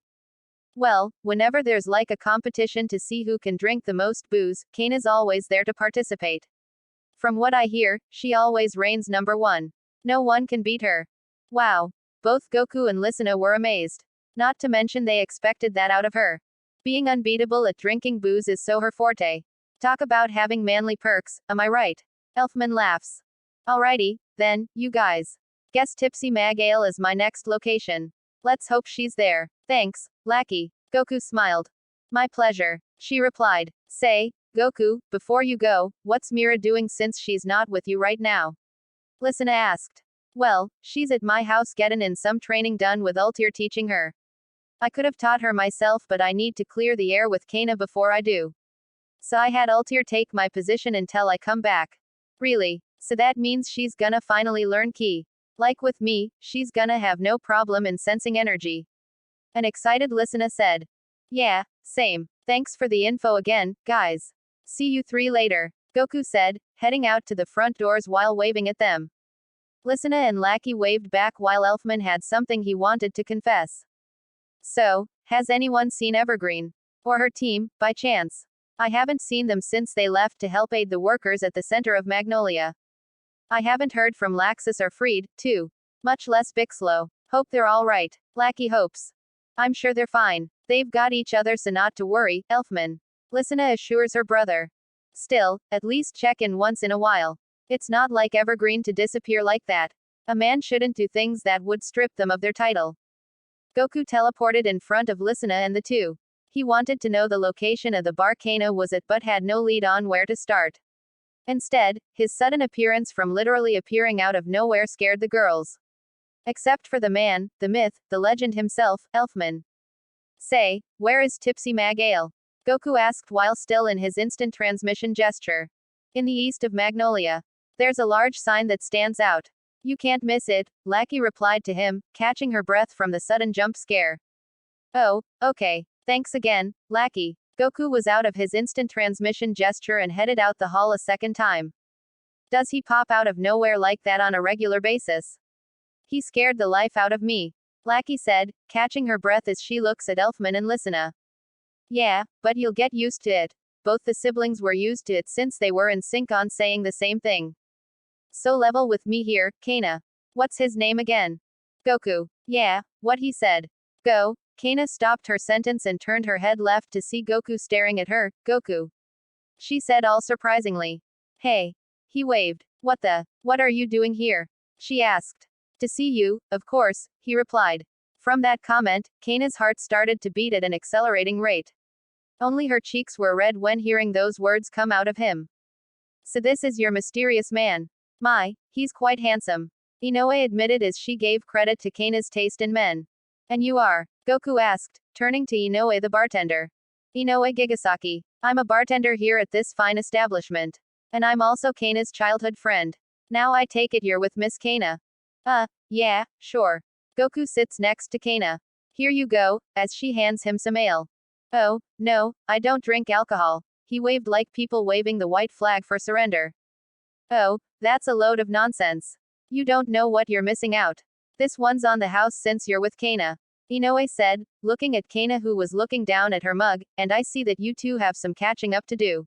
Well, whenever there's like a competition to see who can drink the most booze, Kana's always there to participate. From what I hear, she always reigns number one. No one can beat her. Wow. Both Goku and Lysina were amazed. Not to mention they expected that out of her. Being unbeatable at drinking booze is so her forte. Talk about having manly perks, am I right? Elfman laughs. Alrighty, then, you guys. Guess Tipsy Mag Ale is my next location. Let's hope she's there. Thanks, Lackey. Goku smiled. My pleasure, she replied. Say, Goku, before you go, what's Mira doing since she's not with you right now? Lysina asked. Well, she's at my house getting in some training done with Ultir teaching her. I could have taught her myself, but I need to clear the air with Kana before I do. So I had Ultir take my position until I come back. Really? So that means she's gonna finally learn Ki. Like with me, she's gonna have no problem in sensing energy. An excited Lysina said. Yeah, same. Thanks for the info again, guys. See you three later, Goku said, heading out to the front doors while waving at them. Lysina and Lackey waved back while Elfman had something he wanted to confess. So, has anyone seen Evergreen? Or her team, by chance? I haven't seen them since they left to help aid the workers at the center of Magnolia. I haven't heard from Laxus or Freed, too. Much less Bixlow. Hope they're alright. Lackey hopes. I'm sure they're fine. They've got each other, so not to worry, Elfman. Listener assures her brother. Still, at least check in once in a while. It's not like Evergreen to disappear like that. A man shouldn't do things that would strip them of their title. Goku teleported in front of Listener and the two. He wanted to know the location of the bar Kana was at but had no lead on where to start. Instead, his sudden appearance from literally appearing out of nowhere scared the girls. Except for the man, the myth, the legend himself, Elfman. Say, where is Tipsy Mag Ale? Goku asked while still in his instant transmission gesture. In the east of Magnolia. There's a large sign that stands out. You can't miss it, Lackey replied to him, catching her breath from the sudden jump scare. Oh, okay. Thanks again, Lackey. Goku was out of his instant transmission gesture and headed out the hall a second time. Does he pop out of nowhere like that on a regular basis? He scared the life out of me, Lackey said, catching her breath as she looks at Elfman and Listener. Yeah, but you'll get used to it. Both the siblings were used to it since they were in sync on saying the same thing. So level with me here, Kana. What's his name again? Goku. Yeah, what he said. Go. Kana stopped her sentence and turned her head left to see Goku staring at her. Goku. She said all surprisingly. Hey. He waved. What are you doing here? She asked. To see you, of course, he replied. From that comment, Kana's heart started to beat at an accelerating rate. Only her cheeks were red when hearing those words come out of him. So this is your mysterious man. My, he's quite handsome. Inoue admitted as she gave credit to Kana's taste in men. And you are? Goku asked, turning to Inoue the bartender. Inoue Gigasaki. I'm a bartender here at this fine establishment. And I'm also Kana's childhood friend. Now I take it you're with Miss Kana. Yeah, sure. Goku sits next to Kana. Here you go, as she hands him some ale. Oh, no, I don't drink alcohol. He waved like people waving the white flag for surrender. Oh, that's a load of nonsense. You don't know what you're missing out. This one's on the house since you're with Kana. Inoue said, looking at Kana who was looking down at her mug, and I see that you two have some catching up to do.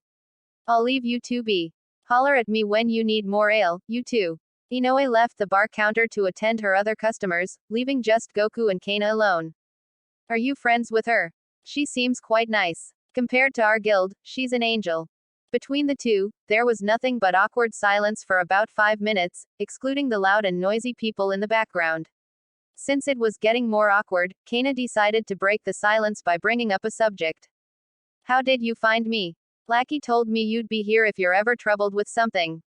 I'll leave you two be. Holler at me when you need more ale, you two. Inoue left the bar counter to attend her other customers, leaving just Goku and Kana alone. Are you friends with her? She seems quite nice. Compared to our guild, she's an angel. Between the two, there was nothing but awkward silence for about 5 minutes, excluding the loud and noisy people in the background. Since it was getting more awkward, Kana decided to break the silence by bringing up a subject. How did you find me? Lackey told me you'd be here if you're ever troubled with something.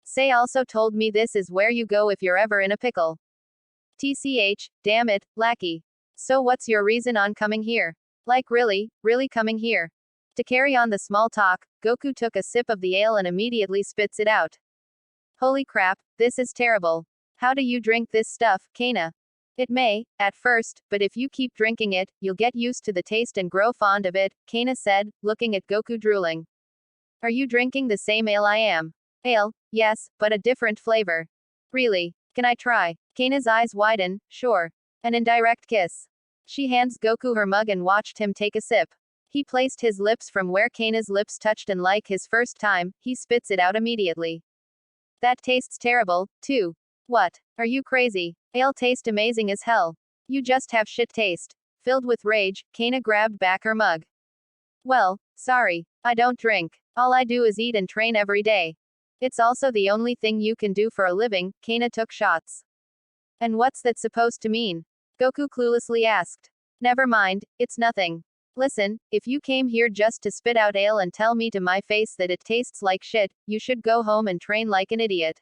Say also told me this is where you go if you're ever in a pickle. TCH, damn it, Lackey. So what's your reason on coming here? Like really coming here? To carry on the small talk, Goku took a sip of the ale and immediately spits it out. Holy crap, this is terrible. How do you drink this stuff, Kana? It may, at first, but if you keep drinking it, you'll get used to the taste and grow fond of it, Kana said, looking at Goku drooling. Are you drinking the same ale I am? Ale, yes, but a different flavor. Really? Can I try? Kana's eyes widen, sure. An indirect kiss. She hands Goku her mug and watched him take a sip. He placed his lips from where Kana's lips touched and like his first time, he spits it out immediately. That tastes terrible, too. What? Are you crazy? Ale taste amazing as hell. You just have shit taste. Filled with rage, Kana grabbed back her mug. Well, sorry, I don't drink. All I do is eat and train every day. It's also the only thing you can do for a living, Kana took shots. And what's that supposed to mean? Goku cluelessly asked. Never mind, it's nothing. Listen, if you came here just to spit out ale and tell me to my face that it tastes like shit, you should go home and train like an idiot.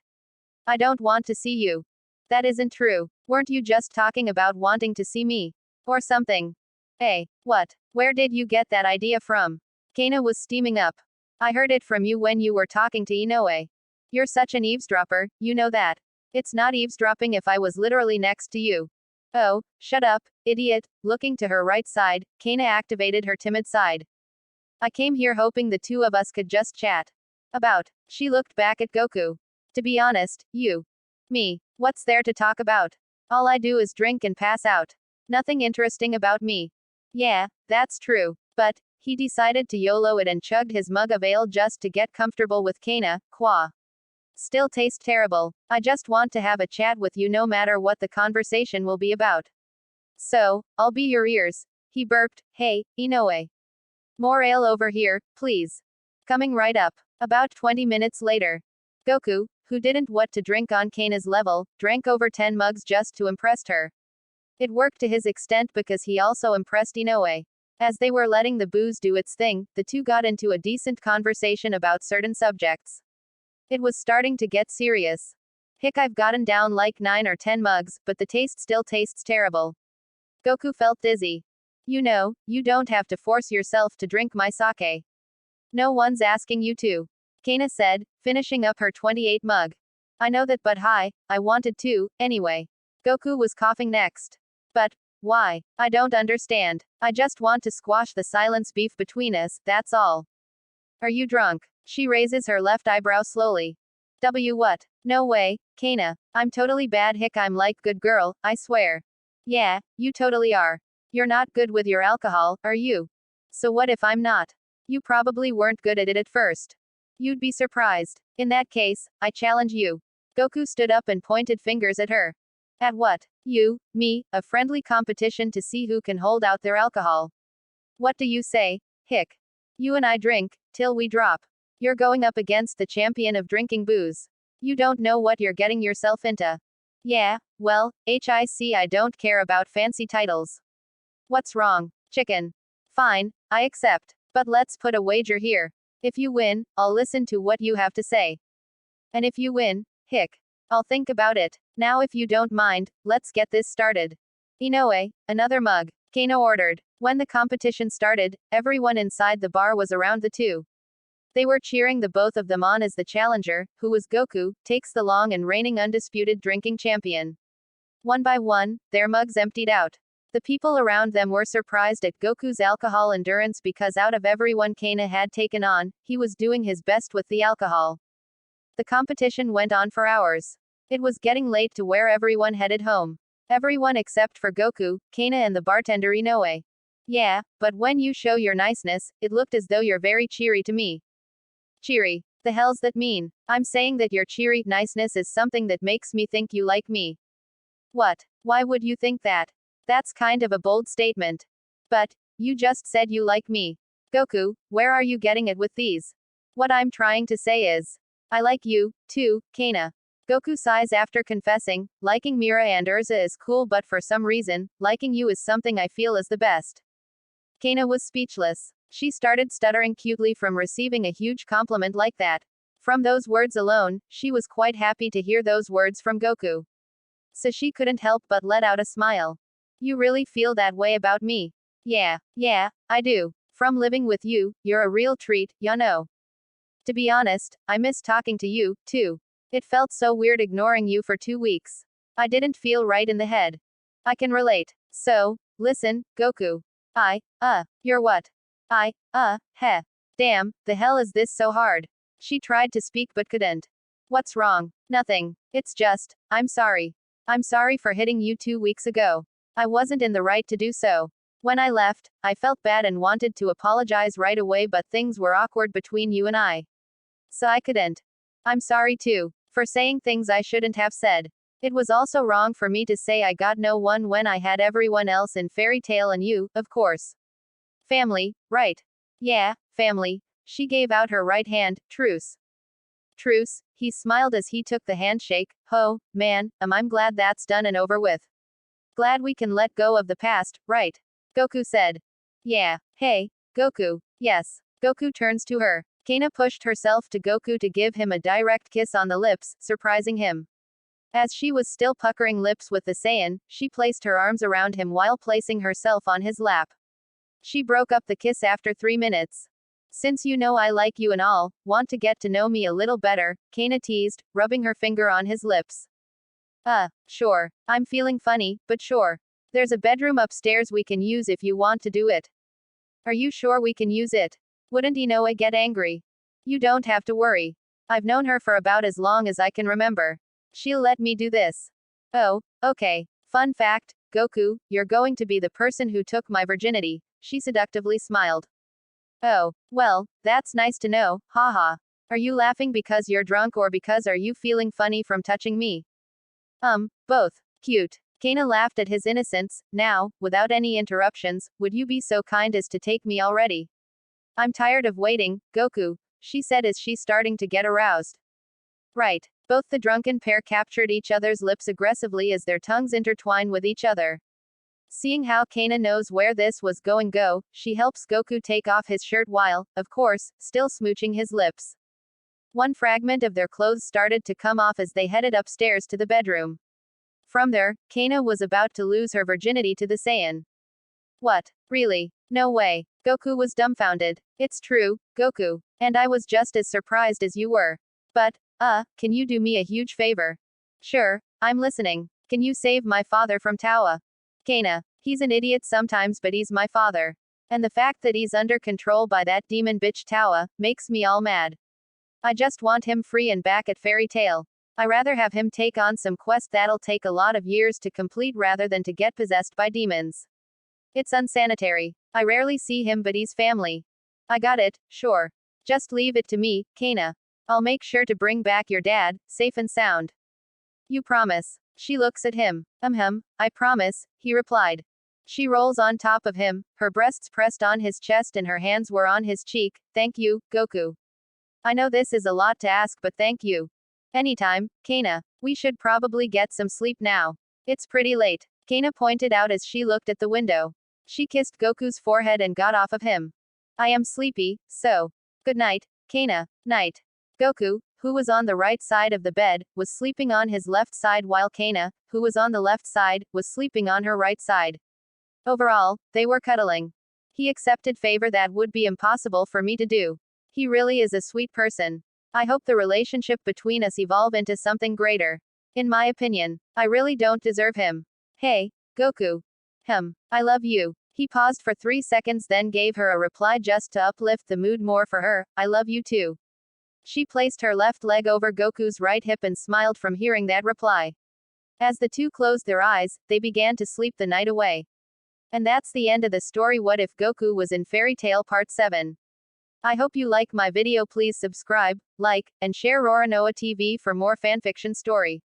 I don't want to see you. That isn't true. Weren't you just talking about wanting to see me? Or something? Hey, what? Where did you get that idea from? Kana was steaming up. I heard it from you when you were talking to Inoue. You're such an eavesdropper, you know that. It's not eavesdropping if I was literally next to you. Oh, shut up, idiot. Looking to her right side, Kana activated her timid side. I came here hoping the two of us could just chat. About. She looked back at Goku. To be honest, you. Me. What's there to talk about? All I do is drink and pass out. Nothing interesting about me. Yeah, that's true. But, he decided to YOLO it and chugged his mug of ale just to get comfortable with Kana, qua. Still taste terrible. I just want to have a chat with you no matter what the conversation will be about. So, I'll be your ears. He burped. Hey, Inoue. More ale over here, please. Coming right up. About 20 minutes later. Goku, who didn't what to drink on Kana's level, drank over 10 mugs just to impress her. It worked to his extent because he also impressed Inoue. As they were letting the booze do its thing, the two got into a decent conversation about certain subjects. It was starting to get serious. Hick, I've gotten down like 9 or 10 mugs, but the taste still tastes terrible. Goku felt dizzy. You know, you don't have to force yourself to drink my sake. No one's asking you to. Kana said, finishing up her 28 mug. I know that, but hi, I wanted to, anyway. Goku was coughing next. But, why? I don't understand. I just want to squash the silence beef between us, that's all. Are you drunk? She raises her left eyebrow slowly. What? No way, Kana. I'm totally bad. Hick, I'm like good girl, I swear. Yeah, you totally are. You're not good with your alcohol, are you? So what if I'm not? You probably weren't good at it at first. You'd be surprised. In that case, I challenge you. Goku stood up and pointed fingers at her. At what? You, me, a friendly competition to see who can hold out their alcohol. What do you say, Hick? You and I drink, till we drop. You're going up against the champion of drinking booze. You don't know what you're getting yourself into. Yeah, well, I don't care about fancy titles. What's wrong, chicken? Fine, I accept. But let's put a wager here. If you win, I'll listen to what you have to say. And if you win, Hick, I'll think about it. Now if you don't mind, let's get this started. Inoue, another mug. Kano ordered. When the competition started, everyone inside the bar was around the two. They were cheering the both of them on as the challenger, who was Goku, takes the long and reigning undisputed drinking champion. One by one, their mugs emptied out. The people around them were surprised at Goku's alcohol endurance because out of everyone Kana had taken on, he was doing his best with the alcohol. The competition went on for hours. It was getting late to where everyone headed home. Everyone except for Goku, Kana and the bartender Inoue. Yeah, but when you show your niceness, it looked as though you're very cheery to me. Cheery? The hell's that mean? I'm saying that your cheery niceness is something that makes me think you like me. What? Why would you think that? That's kind of a bold statement. But, you just said you like me. Goku, where are you getting it with these? What I'm trying to say is, I like you, too, Kana. Goku sighs after confessing, liking Mira and Urza is cool, but for some reason, liking you is something I feel is the best. Kana was speechless. She started stuttering cutely from receiving a huge compliment like that. From those words alone, she was quite happy to hear those words from Goku. So she couldn't help but let out a smile. You really feel that way about me? Yeah, I do. From living with you, you're a real treat, you know. To be honest, I miss talking to you, too. It felt so weird ignoring you for 2 weeks. I didn't feel right in the head. I can relate. So, listen, Goku. You're what? Heh. Damn, the hell is this so hard? She tried to speak but couldn't. What's wrong? Nothing. It's just, I'm sorry. I'm sorry for hitting you 2 weeks ago. I wasn't in the right to do so. When I left, I felt bad and wanted to apologize right away, but things were awkward between you and I. So I couldn't. I'm sorry too, for saying things I shouldn't have said. It was also wrong for me to say I got no one when I had everyone else in Fairy Tail and you, of course. Family, right? Yeah, family. She gave out her right hand. Truce. Truce, he smiled as he took the handshake. Oh, man, I'm glad that's done and over with. Glad we can let go of the past, right? Goku said. Yeah. Hey, Goku. Yes. Goku turns to her. Kana pushed herself to Goku to give him a direct kiss on the lips, surprising him. As she was still puckering lips with the Saiyan, she placed her arms around him while placing herself on his lap. She broke up the kiss after 3 minutes. Since you know I like you and all, want to get to know me a little better, Kana teased, rubbing her finger on his lips. Sure. I'm feeling funny, but sure. There's a bedroom upstairs we can use if you want to do it. Are you sure we can use it? Wouldn't Inoue get angry? You don't have to worry. I've known her for about as long as I can remember. She'll let me do this. Oh, okay. Fun fact, Goku, you're going to be the person who took my virginity. She seductively smiled. Oh, well, that's nice to know, haha. Are you laughing because you're drunk or because are you feeling funny from touching me? Both. Cute. Kana laughed at his innocence. Now, without any interruptions, would you be so kind as to take me already? I'm tired of waiting, Goku, she said as she starting to get aroused. Right. Both the drunken pair captured each other's lips aggressively as their tongues intertwine with each other. Seeing how Kana knows where this was going go, she helps Goku take off his shirt while, of course, still smooching his lips. One fragment of their clothes started to come off as they headed upstairs to the bedroom. From there, Kana was about to lose her virginity to the Saiyan. What? Really? No way. Goku was dumbfounded. It's true, Goku. And I was just as surprised as you were. But, can you do me a huge favor? Sure, I'm listening. Can you save my father from Tawa? Kana. He's an idiot sometimes, but he's my father. And the fact that he's under control by that demon bitch Tawa makes me all mad. I just want him free and back at Fairy Tail. I rather have him take on some quest that'll take a lot of years to complete rather than to get possessed by demons. It's unsanitary. I rarely see him, but he's family. I got it, sure. Just leave it to me, Kana. I'll make sure to bring back your dad, safe and sound. You promise? She looks at him. I promise, he replied. She rolls on top of him, her breasts pressed on his chest and her hands were on his cheek. Thank you, Goku. I know this is a lot to ask, but thank you. Anytime, Kana. We should probably get some sleep now. It's pretty late, Kana pointed out as she looked at the window. She kissed Goku's forehead and got off of him. I am sleepy, so. Good night, Kana. Night. Goku, who was on the right side of the bed, was sleeping on his left side while Kana, who was on the left side, was sleeping on her right side. Overall, they were cuddling. He accepted favor that would be impossible for me to do. He really is a sweet person. I hope the relationship between us evolve into something greater. In my opinion, I really don't deserve him. Hey, Goku. I love you. He paused for 3 seconds then gave her a reply just to uplift the mood more for her. I love you too. She placed her left leg over Goku's right hip and smiled from hearing that reply. As the two closed their eyes, they began to sleep the night away. And that's the end of the story. What if Goku was in Fairy Tail Part 7? I hope you like my video. Please subscribe, like, and share Roranoa TV for more fanfiction story.